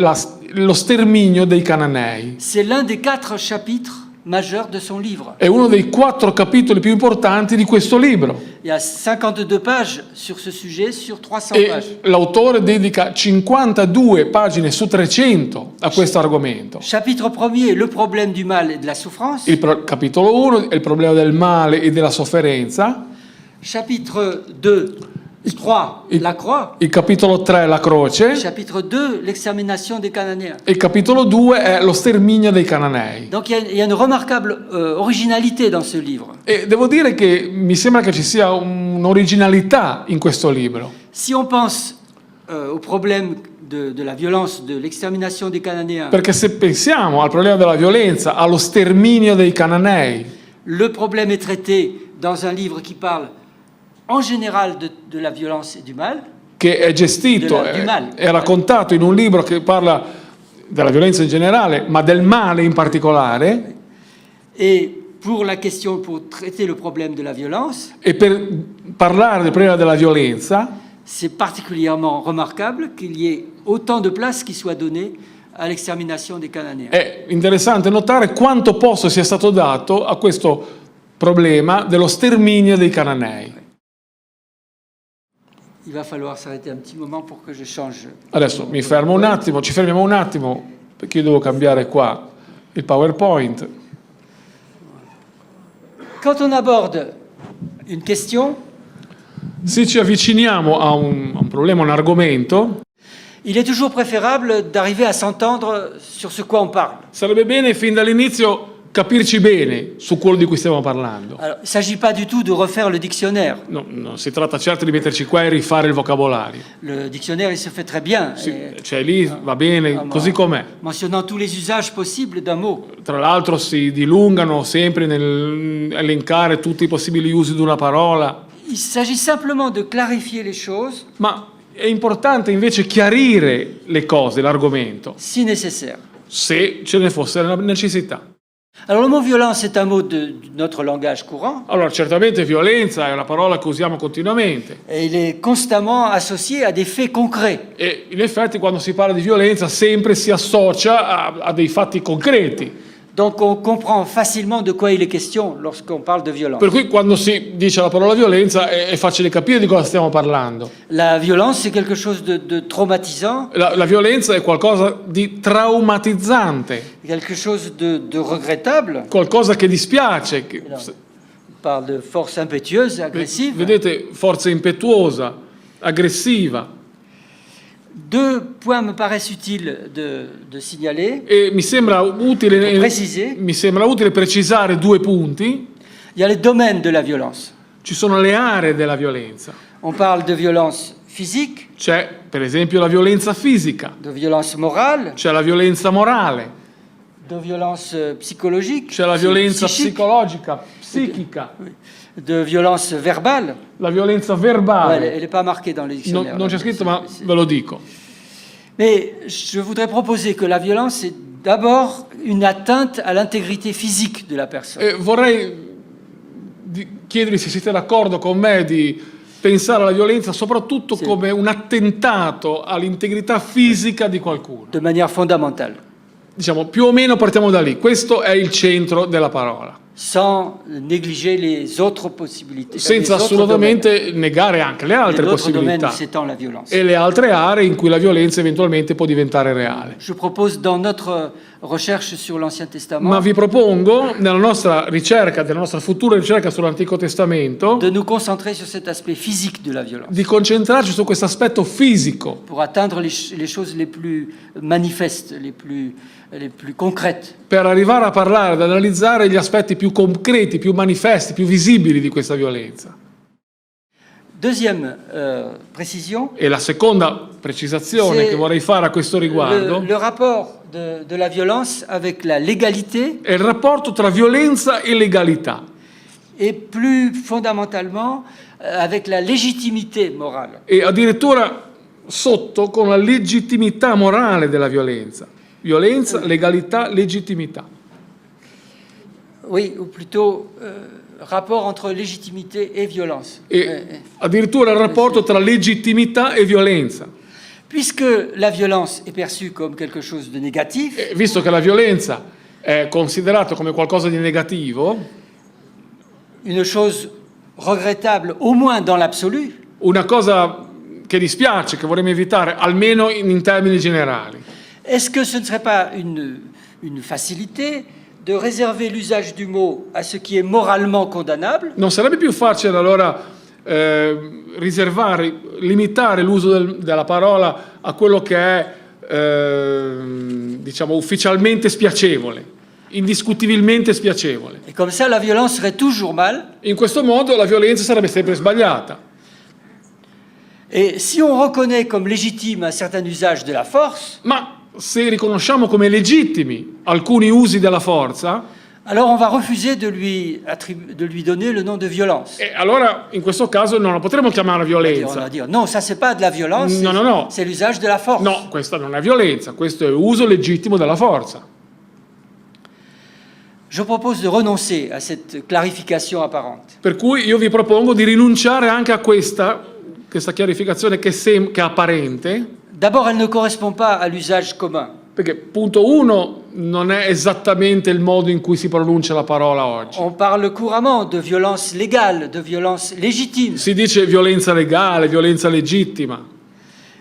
lo sterminio dei Cananei. C'est l'un des 4 chapitres majeurs de son livre. È uno dei 4 capitoli più importanti di questo libro. Il y a 52 pages sur ce sujet, sur 300 pages. E l'autore dedica 52 pagine su 300 a questo argomento. Chapitre 1er, le problème du mal et de la souffrance. Capitolo 1 è il problema del male e della sofferenza. Chapitre 2, 3, la croix. Il capitolo 3 è la croce. Chapitre 2, l'extermination des Cananéens. E il capitolo 2 è lo sterminio dei Cananei. Donc il y a une remarquable originalité dans ce livre. E devo dire che mi sembra che ci sia un'originalità in questo libro. Si on pense au problème de la violence, de l'extermination des Cananéens, Perché se pensiamo al problema della violenza, allo sterminio dei Cananei, le problème est traité dans un livre qui parle en général de la violence et du mal. che è gestito, Du mal. è raccontato in un libro che parla della violenza in generale, ma del male in particolare, Et pour traiter le problème de la violence, e per parlare del problema della violenza c'est particulièrement remarquable qu'il y ait autant de place qui soit donnée à l'extermination des Cananéens. è interessante notare quanto posto sia stato dato a questo problema dello sterminio dei Cananei. Il va falloir s'arrêter un petit moment pour que je change. Adesso mi fermo un attimo, ci fermiamo un attimo, perché io devo cambiare qua il PowerPoint. Quand on aborde une question, Se ci avviciniamo a un problema, un argomento, il est toujours préférable d'arriver à s'entendre sur ce quoi on parle. sarebbe bene fin dall'inizio capirci bene su quello di cui stiamo parlando. Alors, il ne s'agit pas du tout de refaire le dictionnaire. No, non si tratta certo di metterci qua e rifare il vocabolario. Le dictionnaire, il se fait très bien, C'è lì, va bene, così com'è. mentionnant tous les usages possibles d'un mot. Tra l'altro si dilungano sempre nell'elencare tutti i possibili usi di una parola, Il s'agit simplement de clarifier les choses ma è importante invece chiarire le cose, l'argomento, si nécessaire. se ce ne fosse la necessità. Alors le mot violence est un mot de notre langage courant Allora, certamente violenza è una parola che usiamo continuamente et il est constamment associé à des faits concrets. e in effetti quando si parla di violenza sempre si associa a dei fatti concreti. Donc on comprend facilement de quoi il est question lorsqu'on parle de violence. Per cui quando si dice la parola violenza è facile capire di cosa stiamo parlando. La violence, c'est quelque chose de traumatisant, La violenza è qualcosa di traumatizzante, quelque chose de regrettable. qualcosa che dispiace. On parle de force impétueuse, agressive. Vedete, forza impetuosa, aggressiva. Deux points me paraissent utiles de signaler. E mi sembra utile, Préciser. mi sembra utile precisare 2 punti. Il y a les domaines de la violence. Ci sono le aree della violenza. On parle de violence physique, C'è, per esempio, la violenza fisica, de violence morale, c'è la violenza morale, de violence psychologique, c'è la violenza psychique, psicologica, psichica, de violence verbale. la violenza Ouais, verbale. elle n'est pas marquée dans les dictionnaires. Non c'è scritto, ma ve lo dico. Mais je voudrais proposer que la violence est d'abord une atteinte à l'intégrité physique de la personne. E vorrei chiedervi se siete d'accordo con me di pensare alla violenza soprattutto Sì. come un attentato all'integrità fisica di qualcuno. De manière fondamentale, Diciamo, più o meno partiamo da lì. Questo è il centro della parola. sans négliger les autres possibilités. Senza les autres assolutamente negare anche le domaines. altre L'autre domaine, possibilità c'est tant la violence. e le altre aree in cui la violenza eventualmente può diventare reale. Je propose dans notre recherche sur l'Ancien Testament, ma vi propongo, nella nostra ricerca, nella nostra futura ricerca sull'Antico Testamento, de nous concentrer sur cet aspect physique de la violence, di concentrarci su questo aspetto fisico pour atteindre les choses les plus manifestes, les plus concrètes. per arrivare a parlare, ad analizzare gli aspetti più concreti, più manifesti, più visibili di questa violenza. Deuxième précision, E la seconda precisazione Sì. che vorrei fare a questo riguardo le rapport de la violence avec la légalité è il rapporto tra violenza e legalità et plus fondamentalement avec la légitimité morale. e addirittura sotto con la legittimità morale della violenza. Violenza, legalità, legittimità. Oui, ou plutôt rapport entre légitimité et violence. E addirittura il rapporto tra legittimità e violenza. Puisque la violence est perçue comme quelque chose de négatif, E visto che la violenza è considerata come qualcosa di negativo, une chose regrettable au moins dans l'absolu, una cosa che dispiace, che vorremmo evitare, almeno in termini generali. est-ce que ce ne serait pas une facilité de réserver l'usage du mot à ce qui est moralement condamnable Non sarebbe più facile allora riservare, limitare l'uso della parola a quello che è, diciamo, ufficialmente spiacevole, indiscutibilmente spiacevole? et comme ça la violence serait toujours mal? In questo modo la violenza sarebbe sempre sbagliata. Et si on reconnaît comme légitime un certain usage de la force, Ma se riconosciamo come legittimi alcuni usi della forza, alors on va refuser de lui donner le nom de violence. allora in questo caso non la potremo chiamare On violenza. va dire non, ça c'est pas de la violence, No, no, no. c'est l'usage de la force. No, questa non è violenza, questo è uso legittimo della forza. Je propose de renoncer à cette clarification apparente. Per cui io vi propongo di rinunciare anche a questa chiarificazione che è apparente, D'abord, elle ne correspond pas à l'usage commun. perché punto 1 non è esattamente il modo in cui si pronuncia la parola oggi. On parle couramment de violence légale, de violence légitime. Si dice violenza legale, violenza legittima.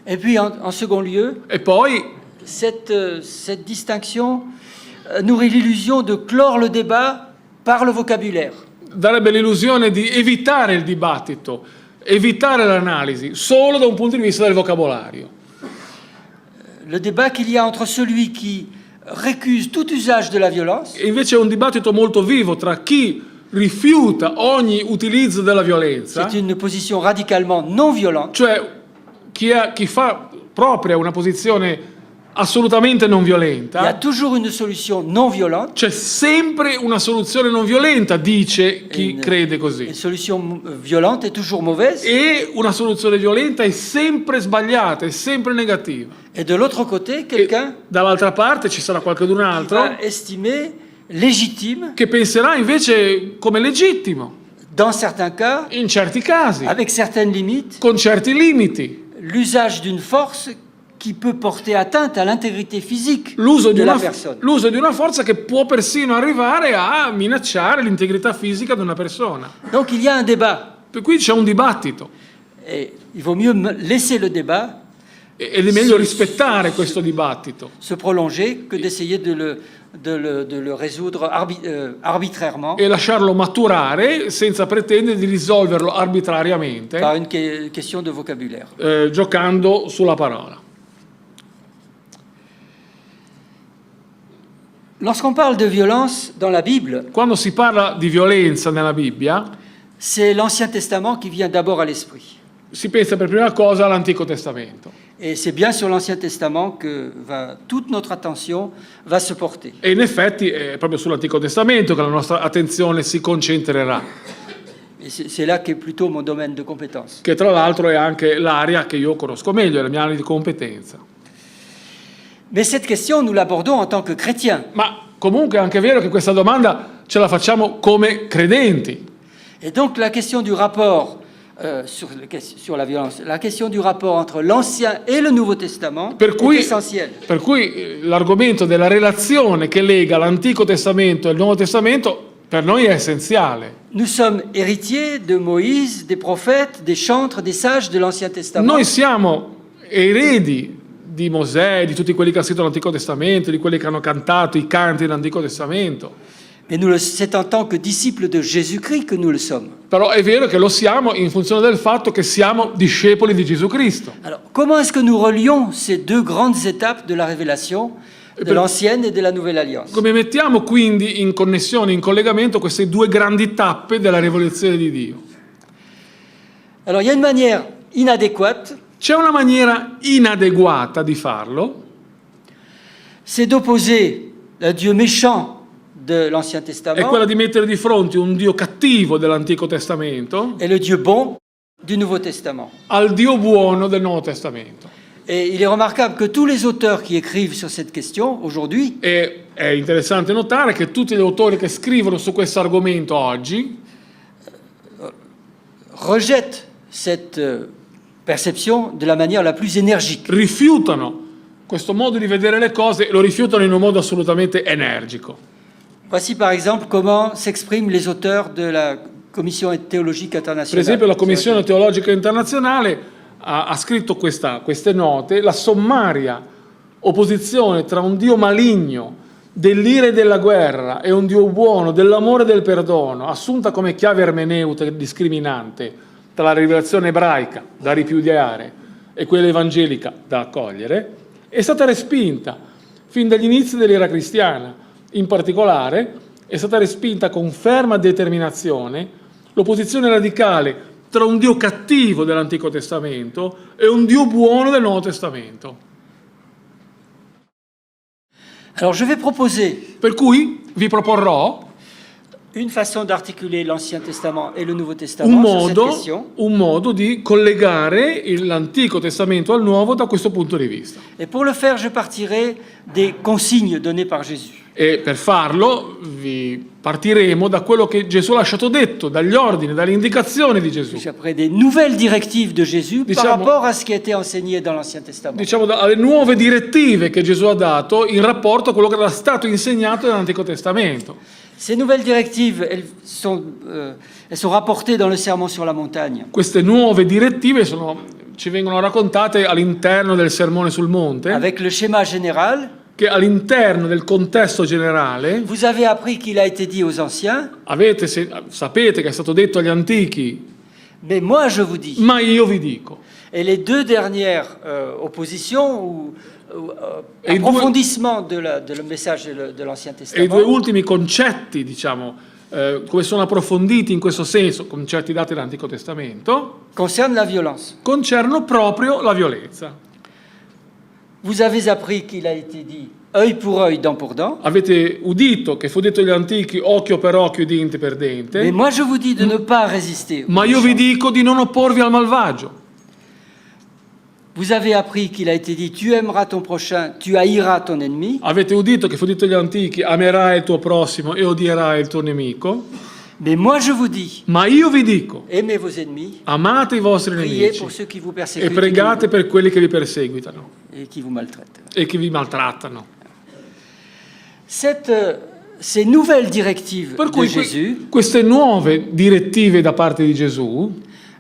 Et puis, en second lieu, E poi cette distinction nourrit l'illusion de clore le débat par le vocabulaire. darebbe l'illusione di evitare il dibattito, evitare l'analisi, solo da un punto di vista del vocabolario. Le débat qu'il y a entre celui qui récuse tout usage de la violence E invece è un dibattito molto vivo tra chi rifiuta ogni utilizzo della violenza, c'est une position radicalement non violente, cioè chi fa propria una posizione assolutamente non il y a violenta. toujours une solution non violente, C'è sempre una soluzione non violenta, dice chi crede une così. solution violente est toujours mauvaise, E una soluzione violenta è sempre sbagliata, è sempre negativa. et de l'autre côté, E quelqu'un dall'altra parte ci sarà qualcun altro va estimer légitime, che penserà invece come legittimo, dans certains cas, in certi casi, avec certaines limites, con certi limiti, l'usage d'une force qui peut porter atteinte à l'intégrité physique l'uso de la personne. di una forza che può persino arrivare a minacciare l'integrità fisica di una persona. Donc il y a un débat, Per cui c'è un dibattito et il vaut mieux laisser le débat ed è meglio rispettare questo dibattito se prolonger que d'essayer de le résoudre arbitrairement e lasciarlo maturare senza pretendere di risolverlo arbitrariamente, par une question de vocabulaire. giocando sulla parola. Lorsqu'on parle de violence dans la Bible, Quando si parla di violenza nella Bibbia, c'est l'Ancien Testament qui vient d'abord à l'esprit. si pensa per prima cosa all'Antico Testamento. Et c'est bien sur l'Ancien Testament que toute notre attention va se porter. E in effetti è proprio sull'Antico Testamento che la nostra attenzione si concentrerà, Et c'est là qu'est plutôt mon domaine de compétence. che tra l'altro è anche l'area che io conosco meglio, è la mia area di competenza. Mais cette question, nous l'abordons en tant que chrétiens. Ma comunque è anche vero che questa domanda ce la facciamo come credenti. Et donc la question du rapport sur la violence, la question du rapport entre l'Ancien et le Nouveau Testament Per cui, est essentielle. per cui l'argomento della relazione che lega l'Antico Testamento e il Nuovo Testamento per noi è essenziale. Nous sommes héritiers de Moïse, des prophètes, des chantres, des sages de l'Ancien Testament. Noi siamo eredi di Mosè, di tutti quelli che hanno scritto l'Antico Testamento, di quelli che hanno cantato i canti dell'Antico Testamento. Mais c'est en tant que disciples de Jésus-Christ que nous le sommes. Però è vero che lo siamo in funzione del fatto che siamo discepoli di Gesù Cristo. Alors, comment est-ce que nous relions ces deux grandes étapes de la révélation, de l'Ancienne et de la Nouvelle Alliance? Come mettiamo quindi in connessione, in collegamento queste due grandi tappe della rivoluzione di Dio? Alors, il y a une manière inadéquate, C'è una maniera inadeguata di farlo, c'est d'opposer le Dieu méchant de l'Ancien è Testament quella di mettere di fronte un Dio cattivo dell'Antico Testamento et le Dieu bon du Nouveau Testament. al Dio buono del Nuovo Testamento. Et il est remarquable que tous les auteurs qui écrivent sur cette question aujourd'hui E è interessante notare che tutti gli autori che scrivono su questo argomento oggi rejettent cette perception de la manière la plus énergique. rifiutano questo modo di vedere le cose, lo rifiutano in un modo assolutamente energico. Voici par exemple comment s'expriment les auteurs de la Commission théologique Per internationale. esempio la Commissione Teologica Internazionale ha scritto queste note: la sommaria opposizione tra un Dio maligno, dell'ira e della guerra, e un Dio buono, dell'amore e del perdono, assunta come chiave ermeneutica discriminante tra la rivelazione ebraica, da ripudiare, e quella evangelica, da accogliere, è stata respinta fin dagli inizi dell'era cristiana. In particolare è stata respinta con ferma determinazione l'opposizione radicale tra un Dio cattivo dell'Antico Testamento e un Dio buono del Nuovo Testamento. Alors je vais proposer Per cui vi proporrò une façon d'articuler l'Ancien Testament et le Nouveau Testament sur cette question. un modo di collegare l'Antico Testamento al Nuovo da questo punto di vista. Et pour le faire, je partirai des consignes données par Jésus. E per farlo vi partiremo da quello che Gesù ha lasciato detto, dagli ordini, dalle indicazioni di Gesù. Puis après des nouvelles directives de Jésus par Diciamo- rapport à ce qui a été enseigné dans l'Ancien Testament. Diciamo alle nuove direttive che Gesù ha dato in rapporto a quello che era stato insegnato nell'Antico Testamento. Ces nouvelles directives, elles sont rapportées dans le Sermon sur la montagne. Queste nuove direttive ci vengono raccontate all'interno del Sermone sul Monte, Avec le schéma général, che all'interno del contesto generale vous avez appris qu'il a été dit aux anciens, sapete che è stato detto agli antichi, mais moi je vous dis. ma io vi dico. Et les deux dernières oppositions ou Et approfondissements de le message de l'Ancien E i Testament due ultimi concetti, diciamo, come sono approfonditi in questo senso, concetti dati dall'Antico Testamento, concernent la violence. concernono proprio la violenza. Vous avez appris qu'il a été dit œil pour œil, dent pour dent. Avete udito che fu detto agli antichi occhio per occhio, dente per Mais dente, moi je vous dis de ne pas résister. ma io vi dico di non opporvi al malvagio. Vous avez appris qu'il a été dit tu aimeras ton prochain, tu haïras ton ennemi. Avete udito che fu detto agli antichi amerai il tuo prossimo e odierai il tuo nemico, Mais moi je vous dis, ma io vi dico aimez vos ennemis, amate i vostri priez nemici pour ceux qui vous e persécutent pregate per quelli che vi perseguitano et qui vous maltraitent. e che vi maltrattano. Ces nouvelles directives Per de cui Jésus, queste nuove direttive da parte di Gesù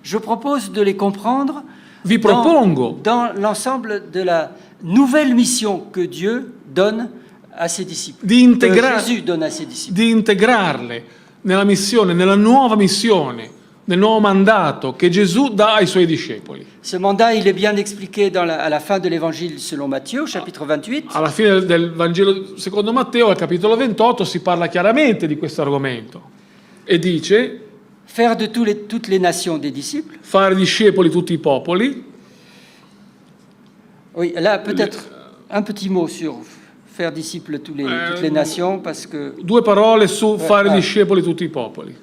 je propose de les comprendre vi propongo dans l'ensemble de la nouvelle mission que Dieu donne à ses disciples. di, Jésus donne à ses disciples. di integrarle nella missione, nella nuova missione, nel nuovo mandato che Gesù dà ai suoi discepoli. Ce mandat, il est bien expliqué à la fin de l'évangile selon Matthieu, au chapitre 28. Alla fine del Vangelo secondo Matteo, al capitolo 28, si parla chiaramente di questo argomento e dice: Faire de toutes les nations des disciples. fare discepoli tutti i popoli. Oui, là, peut-être un petit mot sur faire disciples toutes les nations, parce que Due parole su fare ah. discepoli tutti i popoli.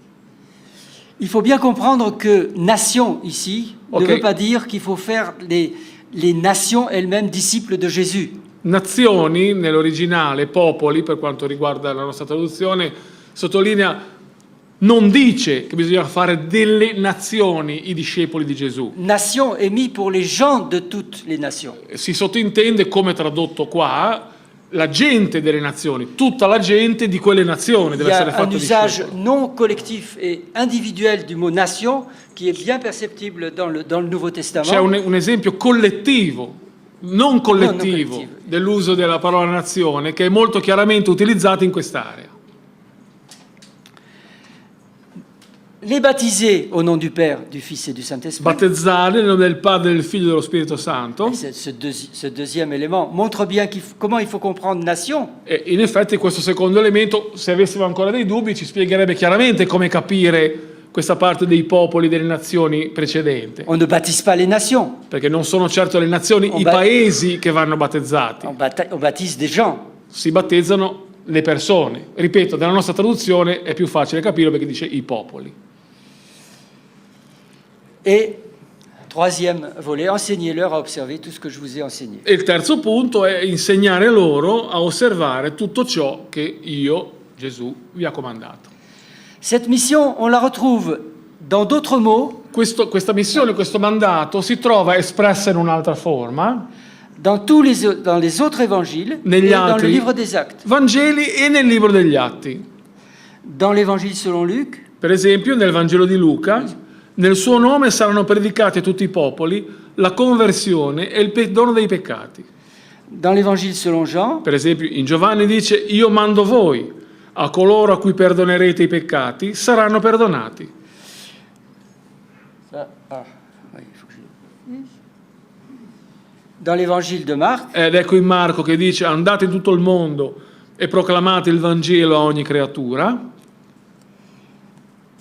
il faut bien comprendre que nation, ici, Ok. ne veut pas dire qu'il faut faire les nations elles-mêmes disciples de Jésus. Nazioni, nell'originale, popoli, per quanto riguarda la nostra traduzione, sottolinea, non dice che bisogna fare delle nazioni i discepoli di Gesù. Nation est mis pour les gens de toutes les nations. Si sottintende, come tradotto qua, la gente delle nazioni, tutta la gente di quelle nazioni Il deve y essere a un fatta usage discepolo. non collectif et individuel du mot nation qui est bien perceptible dans le Nouveau C'è Testament. un esempio collettivo non collettivo collettivo. dell'uso della parola nazione, che è molto chiaramente utilizzata in quest'area. Les baptiser au nom du Père, du Fils et du Saint-Esprit. Battezzare nel nome del Padre, del Figlio e dello Spirito Santo. Ce deuxième élément montre bien comment il faut comprendre nation. E in effetti questo secondo elemento, se avessimo ancora dei dubbi, ci spiegherebbe chiaramente come capire questa parte dei popoli, delle nazioni precedente. On ne baptise pas les nations, Perché non sono certo le nazioni, i paesi che vanno battezzati. on baptise des gens. Si battezzano le persone. Ripeto, nella nostra traduzione è più facile capire perché dice i popoli. Et troisième volet, enseignez-leur à observer tout ce que je vous ai enseigné. E il terzo punto è insegnare loro a osservare tutto ciò che io, Gesù, vi ha comandato. Cette mission, on la retrouve dans d'autres mots, Questa missione, questo mandato si trova espressa in un'altra forma dans les autres évangiles negli et dans le altri livre des Actes. Vangeli e nel libro degli Atti. Dans l'évangile selon Luc, Per esempio, nel Vangelo di Luca, nel suo nome saranno predicati a tutti i popoli la conversione e il perdono dei peccati. dans l'évangile selon Jean, Per esempio, in Giovanni dice: io mando voi, a coloro a cui perdonerete i peccati saranno perdonati. dans l'évangile de Marc, Ed ecco in Marco che dice: andate in tutto il mondo e proclamate il Vangelo a ogni creatura.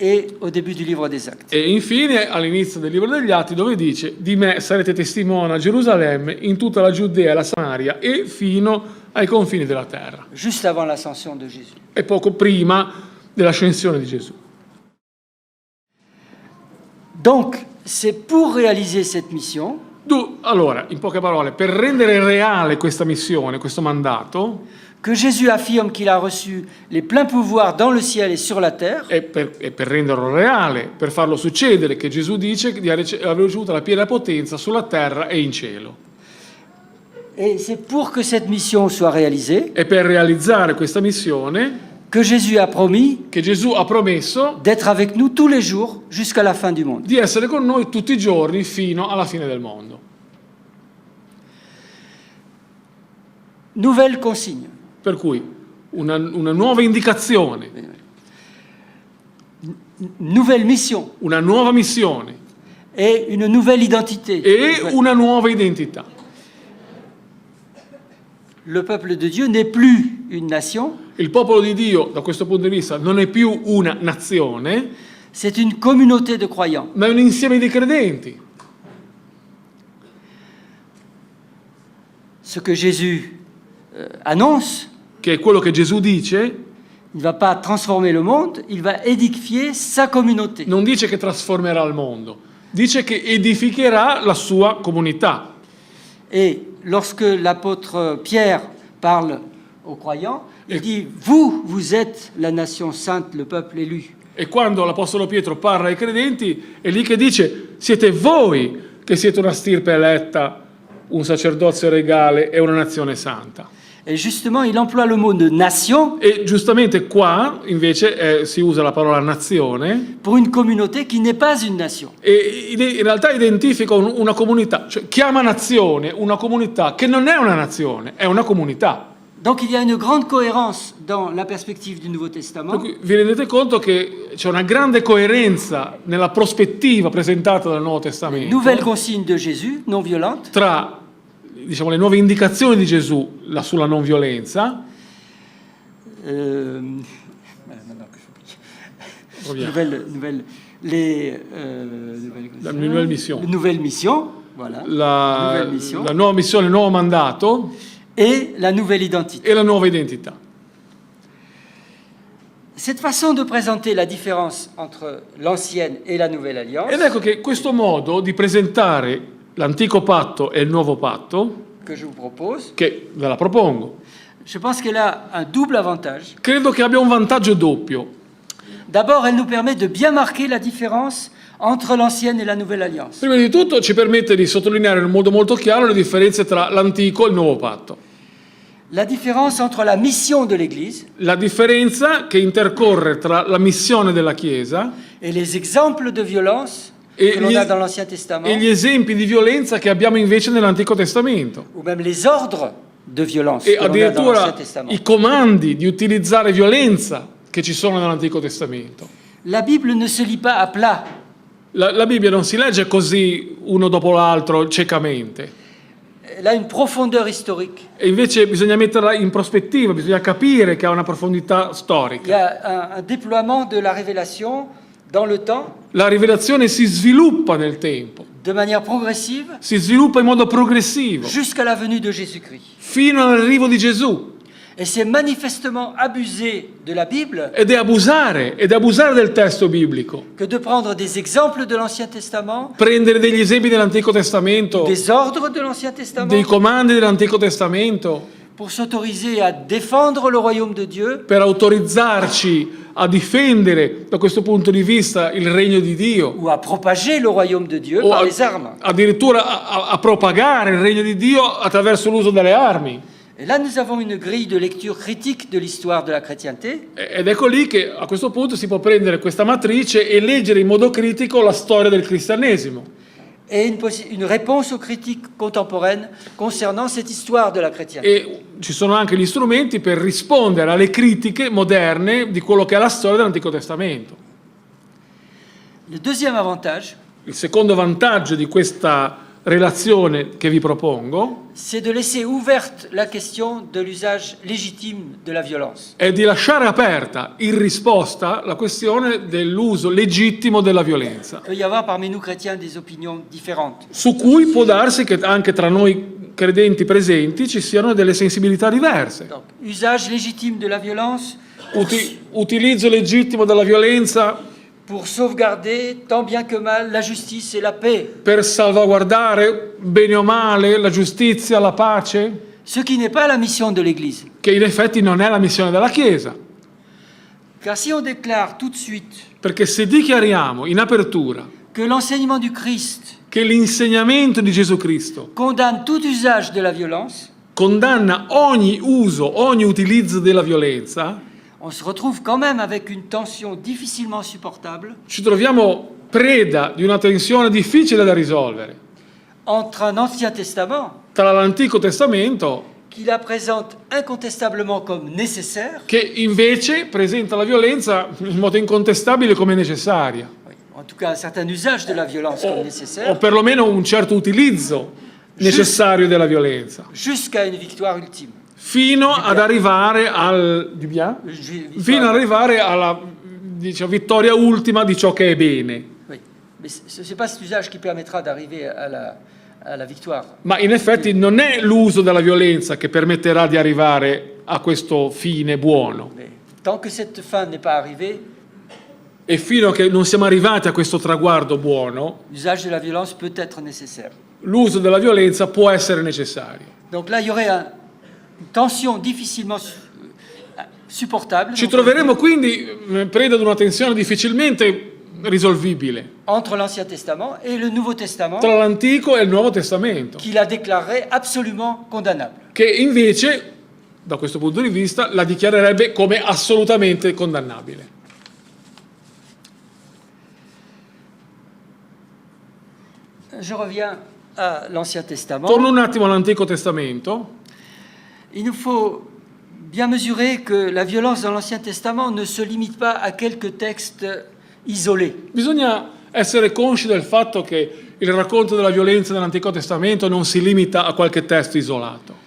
et au début du livre des Actes. E infine all'inizio del libro degli Atti, dove dice: di me sarete testimoni a Gerusalemme, in tutta la Giudea e la Samaria e fino ai confini della terra. Juste avant l'ascension de Jésus. E poco prima dell'ascensione di Gesù. Donc, c'est pour réaliser cette mission Allora, in poche parole, per rendere reale questa missione, questo mandato, que Jésus affirme qu'il a reçu les pleins pouvoirs dans le ciel et sur la terre, e per renderlo reale, per farlo succedere, che Gesù dice di aver ricevuto la piena potenza sulla terra e in cielo. et c'est pour que cette mission soit réalisée E per realizzare questa missione, que Jésus a promis che Gesù ha promesso d'être avec nous tous les jours jusqu'à la fin du monde. di essere con noi tutti i giorni fino alla fine del mondo. Nouvelle consigne. Per cui una nuova indicazione, Nouvelle mission una nuova missione et une nouvelle identité. e una nuova identità. Le peuple de Dieu n'est plus une nation, Il popolo di Dio, da questo punto di vista, non è più una nazione, c'est une communauté de croyants. ma è un insieme di credenti. Ce que Jésus annonce, Che è quello che Gesù dice, il ne va pas transformer le monde, il va édifier sa communauté. non dice che trasformerà il mondo, dice che edificherà la sua comunità. Et lorsque l'apôtre Pierre parle aux croyants, il dit, vous êtes la nation sainte, le peuple élu. E quando l'Apostolo Pietro parla ai credenti, è lì che dice: siete voi che siete una stirpe eletta, un sacerdozio regale e una nazione santa. Et justement, il emploie le mot de nation E giustamente qua invece si usa la parola nazione pour une communauté qui n'est pas une nation. e in realtà identifica una comunità, cioè chiama nazione una comunità che non è una nazione, è una comunità. Donc il y a une grande cohérence dans la perspective du Nouveau Per Testament cui vi rendete conto che c'è una grande coerenza nella prospettiva presentata dal Nuovo Testamento nouvelle consigne de Jésus, non violente, tra, diciamo, le nuove indicazioni di Gesù sulla non violenza. La nouvelle mission. Nouvelle mission, voilà. La Nouvelle mission. nuova missione, il nuovo mandato Et la nouvelle identité. e la nuova identità. Cette façon de présenter la différence entre l'ancienne et la nouvelle alliance, Ed ecco che questo modo di presentare l'antico patto e il nuovo patto, que je vous propose, che ve la propongo, je pense qu'elle a un double avantage. credo che abbia un vantaggio doppio. D'abord, elle nous permet de bien marquer la différence entre l'ancienne et la nouvelle alliance. Prima di tutto ci permette di sottolineare in modo molto chiaro le differenze tra l'antico e il nuovo patto. La différence entre la mission de l'Église La differenza che intercorre tra la missione della Chiesa et les exemples de violence E que l'on gli- a dans l'Ancien Testament, e gli esempi di violenza che abbiamo invece nell'Antico Testamento. ou même les ordres de violence E que l'on a dans l'Ancien addirittura Testament. i comandi di utilizzare violenza che ci sono nell'Antico Testamento. La Bible ne se lit pas à plat. La Bibbia non si legge così uno dopo l'altro ciecamente. Elle a une profondeur historique. E invece bisogna metterla in prospettiva, bisogna capire che ha una profondità Il y storica. a un déploiement de la révélation dans le temps, La rivelazione si sviluppa nel tempo, de manière progressive, si sviluppa in modo progressivo, jusqu'à la venue de Jésus-Christ. fino all'arrivo di Gesù. Et c'est manifestement abuser de la Bible Ed è abusare del testo biblico. que de prendre des exemples de l'Ancien Testament, Prendere degli esempi dell'Antico Testamento, des ordres de l'Ancien Testament, dei comandi dell'Antico Testamento, pour s'autoriser à défendre le royaume de Dieu, per autorizzarci a difendere da questo punto di vista il regno di Dio, ou à propager le royaume de Dieu o par les armes. addirittura a propagare il regno di Dio attraverso l'uso delle armi. Et là, nous avons une grille de lecture critique de l'histoire de la chrétienté, Ed ecco lì che a questo punto si può prendere questa matrice e leggere in modo critico la storia del cristianesimo et une réponse aux critiques contemporaines concernant cette histoire de la chrétienté. e ci sono anche gli strumenti per rispondere alle critiche moderne di quello che è la storia dell'Antico Testamento. Le deuxième avantage, Il secondo vantaggio di questa relazione che vi propongo c'est de laisser ouverte la question de l'usage légitime de la violence. è di lasciare aperta in risposta la questione dell'uso legittimo della violenza, Il peut y avoir parmi nous chrétiens des opinions différentes. su cui può darsi che anche tra noi credenti presenti ci siano delle sensibilità diverse. Donc, usage légitime de la violence Utilizzo legittimo della violenza pour sauvegarder tant bien que mal la justice et la paix, per salvaguardare bene o male la giustizia, la pace, ce qui n'est pas la mission de l'Église. che in effetti non è la missione della Chiesa. Car si on déclare tout de suite Perché se dichiariamo in apertura que l'enseignement du Christ che l'insegnamento di Gesù Cristo condamne tout usage de la violence, condanna ogni uso, ogni utilizzo della violenza, on se retrouve quand même avec une tension difficilement supportable ci troviamo preda di una tensione difficile da risolvere entre un Ancien Testament tra l'Antico Testamento, qui la présente incontestablement comme nécessaire, che invece presenta la violenza in modo incontestabile come necessaria, oui, en tout cas un certain usage de la violence comme o nécessaire, perlomeno un certo utilizzo necessario della violenza, jusqu'à une victoire ultime. fino ad arrivare fino ad arrivare alla vittoria ultima di ciò che è bene. Oui. Mais ce n'est pas cet usage qui permettra d'arriver à la victoire. Ma in effetti non è l'uso della violenza che permetterà di arrivare a questo fine buono. Mais tant que cette fin n'est pas arrivée, E fino a che non siamo arrivati a questo traguardo buono, l'usage de la violence peut être nécessaire. l'uso della violenza può essere necessario. Donc là, il y aurait une tension difficilement supportable Ci troveremo quindi preda ad una tensione difficilmente risolvibile entre l'Ancien Testament et le Nouveau Testament, tra l'Antico e il Nuovo Testamento, qui la déclarerait absolument condamnable. che invece, da questo punto di vista, la dichiarerebbe come assolutamente condannabile. Je reviens à l'Ancien Testament. Torno un attimo all'Antico Testamento. Il nous faut bien mesurer que la violence dans l'Ancien Testament ne se limite pas à quelques textes isolés. Bisogna essere consci del fatto che il racconto della violenza nell'Antico Testamento non si limita a qualche testo isolato,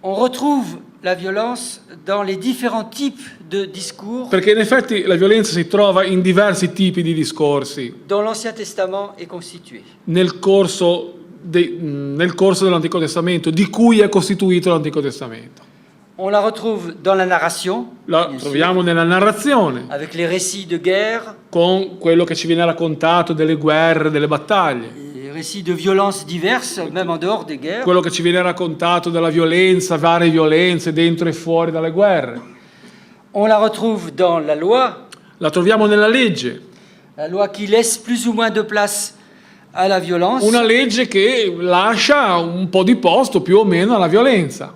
On retrouve la violence dans les différents types de discours perché in effetti la violenza si trova in diversi tipi di discorsi dont l'Ancien Testament est constitué. nel corso dell'Antico Testamento, di cui è costituito l'Antico Testamento. On la retrouve dans la narration, La bien sûr, troviamo nella narrazione, avec les récits de guerre, con quello che ci viene raccontato delle guerre, delle battaglie, les récits de violences diverses, même en dehors des guerres. quello che ci viene raccontato della violenza, varie violenze dentro e fuori dalle guerre. On la retrouve dans la loi La troviamo nella legge, qui laisse plus ou moins de place à la violence. una legge che lascia un po' di posto più o meno alla violenza.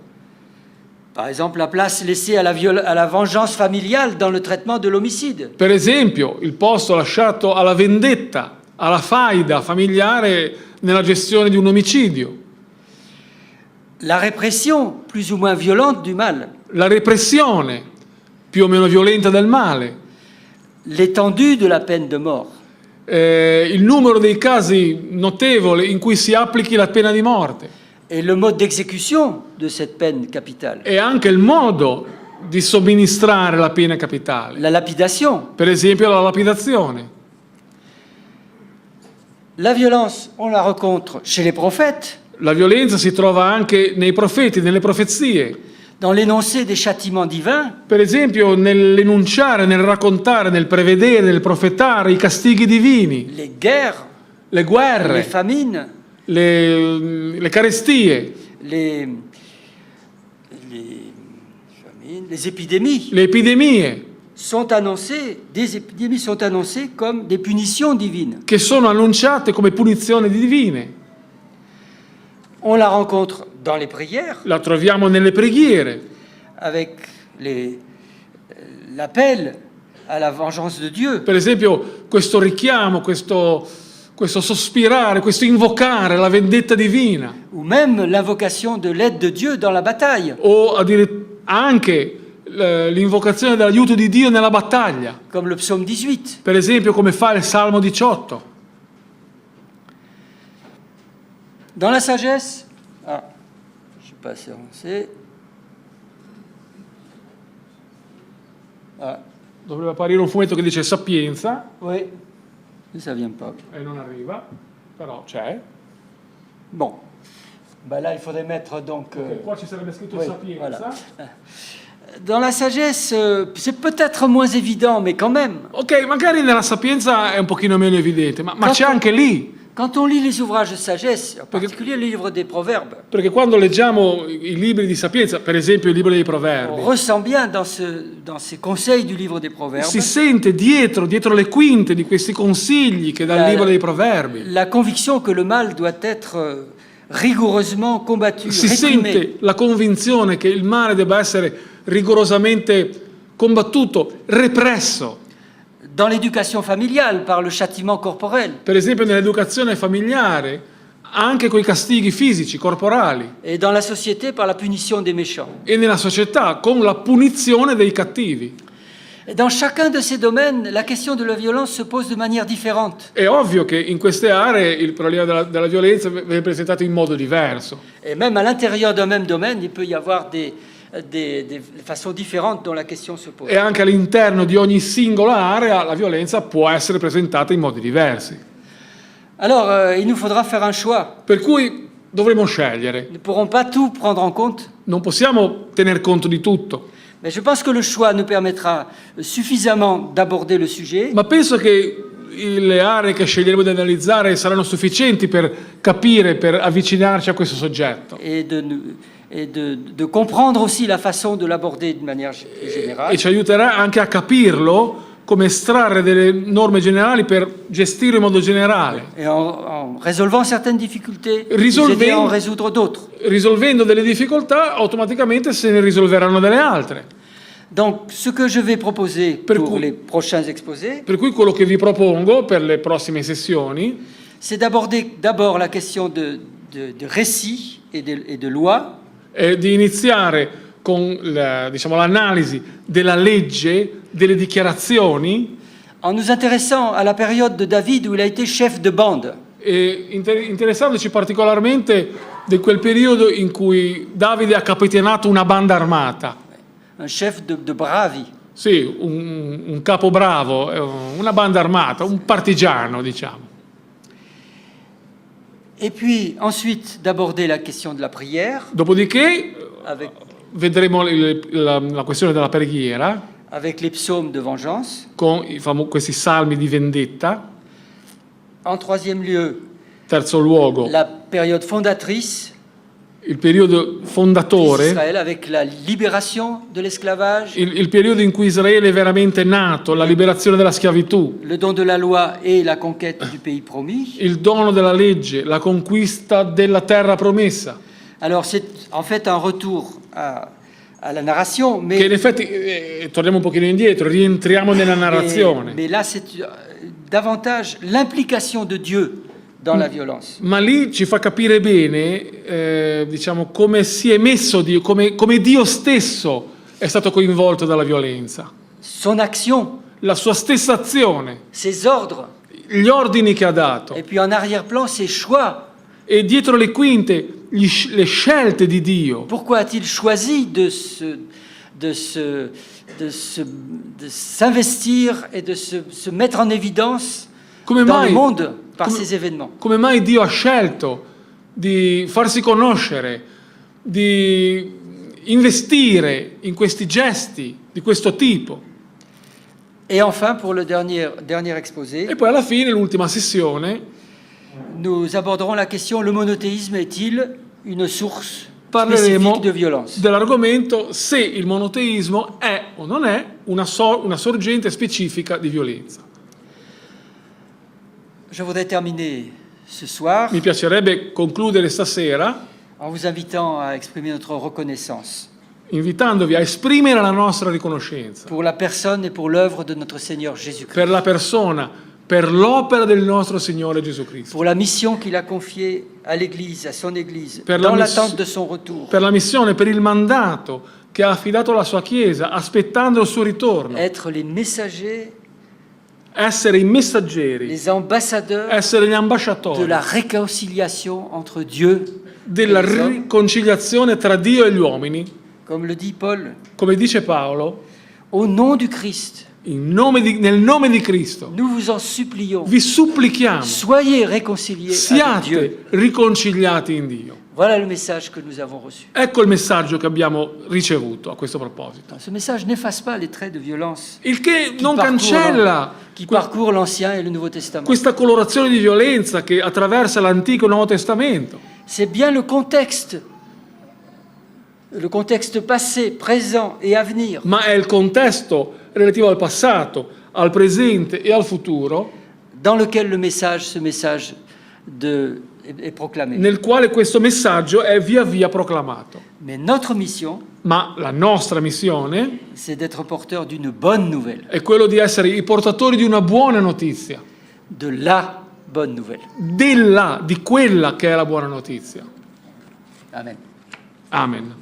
Par exemple, la place laissée à la vengeance familiale dans le traitement de l'homicide. Per esempio, il posto lasciato alla vendetta alla faida familiare nella gestione di un omicidio, la répression plus ou moins violente du mal, la repressione più o meno violenta del male, l'étendue de la peine de mort, il numero dei casi notevole in cui si applichi la pena di morte et le mode d'exécution de cette peine capitale, e anche il modo di somministrare la pena capitale, la lapidation. per esempio la lapidazione. La violence, on la rencontre chez les prophètes, La violenza si trova anche nei profeti, nelle profezie, dans l'énoncé des châtiments divins, per esempio nell'enunciare, nel raccontare, nel prevedere, nel profetare i castighi divini, les guerres, le les guerre, famines, le carestie, les famines, les épidémies le epidemie, sont annoncées, des épidémies sont annoncées comme des punitions divines. che sono annunciate come punizioni divine. On la rencontre dans les prières La troviamo nelle preghiere, avec l'appel à la vengeance de Dieu, per esempio questo richiamo, questo sospirare, questo invocare la vendetta divina, ou même l'invocation de l'aide de Dieu dans la bataille, o anche l'invocazione dell'aiuto di Dio nella battaglia, comme le psaume 18. per esempio come fa il Salmo 18. Dans la sagesse, je ne sais pas si avancé. Dovrebbe apparire un fumetto che dice sapienza Oui, ça vient pas. e non arriva, però c'è. Bon, ben là il faudrait mettre donc. Qua ci sarebbe scritto oui, sapienza. voilà. Dans la sagesse, c'est peut-être moins évident, mais quand même. Ok, magari nella sapienza è un pochino meno evidente, ma c'è anche lì. Quand on lit les ouvrages de sagesse, en particulier le livre des Proverbes, Perché quando leggiamo i libri di sapienza, per esempio il libro dei on Proverbi, ressent bien dans ces conseils du livre des Proverbes si sente dietro le quinte di questi consigli che dà il libro dei Proverbi. la conviction que le mal doit être rigoureusement combattu, Si réprimé. sente la convinzione che il male debba essere rigorosamente combattuto, represso. Dans l'éducation familiale, par le châtiment corporel, Per esempio nell'educazione familiare, anche coi castighi fisici, corporali, et dans la société, par la punition des méchants. e nella società con la punizione dei cattivi. Et dans chacun de ces domaines, la question de la violence se pose de manière différente. È ovvio che in queste aree il problema della violenza viene presentato in modo diverso. Et même à l'intérieur d'un même domaine, il peut y avoir des façons différentes dont la question se pose. E anche all'interno di ogni singola area la violenza può essere presentata in modi diversi. Alors, il nous faudra faire un choix. Per cui dovremo scegliere. Nous ne pourrons pas tout prendre en compte, Non possiamo tener conto di tutto, mais je pense que le choix nous permettra suffisamment d'aborder le sujet ma penso che le aree che sceglieremo di analizzare saranno sufficienti per capire, per avvicinarci a questo soggetto. et de comprendre aussi la façon de l'aborder de manière plus générale. E ci aiuterà anche a capirlo, come estrarre delle norme generali per gestirlo in modo generale, Et en résolvant certaines difficultés, Risolvendo- aider à en résoudre d'autres. risolvendo delle difficoltà automaticamente se ne risolveranno delle altre. Donc, ce que je vais proposer Per pour cui- les prochains exposés, Per cui quello che vi propongo per le prossime sessioni c'est d'aborder d'abord la question de récit et de loi, è di iniziare con l'analisi della legge, delle dichiarazioni, en nous intéressant à la période de David où il a été chef de bande. e interessandoci particolarmente di quel periodo in cui Davide ha capitanato una banda armata. Un chef de bravi. Sì, un capo bravo, una banda armata, un partigiano, diciamo. Et puis ensuite d'aborder la question de la prière Dopodiché avec, vedremo la questione della preghiera avec les psaumes de vengeance. con questi salmi di vendetta. En troisième lieu, Terzo luogo, la période fondatrice il periodo fondatore, d'Israël avec la libération de l'esclavage, il periodo in cui Israele è veramente nato, la liberazione dalla schiavitù, le don de la loi et la conquête du pays promis. il dono della legge, la conquista della terra promessa, Alors c'est en fait un retour à la narration, che in effetti, torniamo un pochino indietro, rientriamo nella narrazione. mais là c'est davantage l'implication de Dieu dans la violence. Ma lì ci fa capire bene, diciamo, come si è messo Dio, come Dio stesso è stato coinvolto dalla violenza. Son action, La sua stessa azione, ses ordres, gli ordini che ha dato. et puis en arrière-plan, ses choix. E dietro le quinte le scelte di Dio. Pourquoi a-t-il choisi de s'investir et de se mettre en évidence Come dans le mai, monde par come- ces événements? come mai Dio ha scelto di farsi conoscere, di investire in questi gesti di questo tipo? Et enfin, pour le dernier exposé, E poi alla fine, l'ultima sessione, nous aborderons la question: le monothéisme est-il une source parleremo spécifique de violence? dell'argomento se il monoteismo è o non è una sorgente specifica di violenza. Je voudrais terminer ce soir Mi piacerebbe concludere stasera en vous invitant à exprimer notre reconnaissance invitandovi a esprimere la nostra riconoscenza pour la personne et pour l'œuvre de notre Seigneur Jésus-Christ, per la persona, per l'opera del nostro Signore Gesù Cristo, pour la mission qu'il a confiée à l'Église, à son Église, Per la dans miss- l'attente de son retour. per la missione, per il mandato che ha affidato alla sua Chiesa, aspettando il suo ritorno, Être les messagers, essere i messaggeri, les ambassadeurs essere gli de ambasciatori la réconciliation entre Dieu della et les hommes. riconciliazione tra Dio e gli uomini, Comme le dit Paul, come dice Paolo, au nom du Christ, nel nome di Cristo. nous vous en supplions, Vi supplichiamo, soyez réconciliés avec Dieu. siate riconciliati in Dio. Voilà le message que nous avons reçu. Ecco il messaggio che abbiamo ricevuto a questo proposito. Ce message n'efface pas les traits de violence Il che qui non cancella qui parcourent l'Ancien et le Nouveau Testament. questa colorazione di violenza che attraversa l'Antico e il Nuovo Testamento. C'est bien le contexte passé, présent et à venir Ma è il contesto relativo al passato, al presente e al futuro dans lequel ce message est proclamé. nel quale questo messaggio è via via proclamato. Mais notre mission, Ma la nostra missione c'est d'être porteur d'une bonne nouvelle, è quello di essere i portatori di una buona notizia, de la bonne nouvelle. di quella che è la buona notizia. Amen. Amen.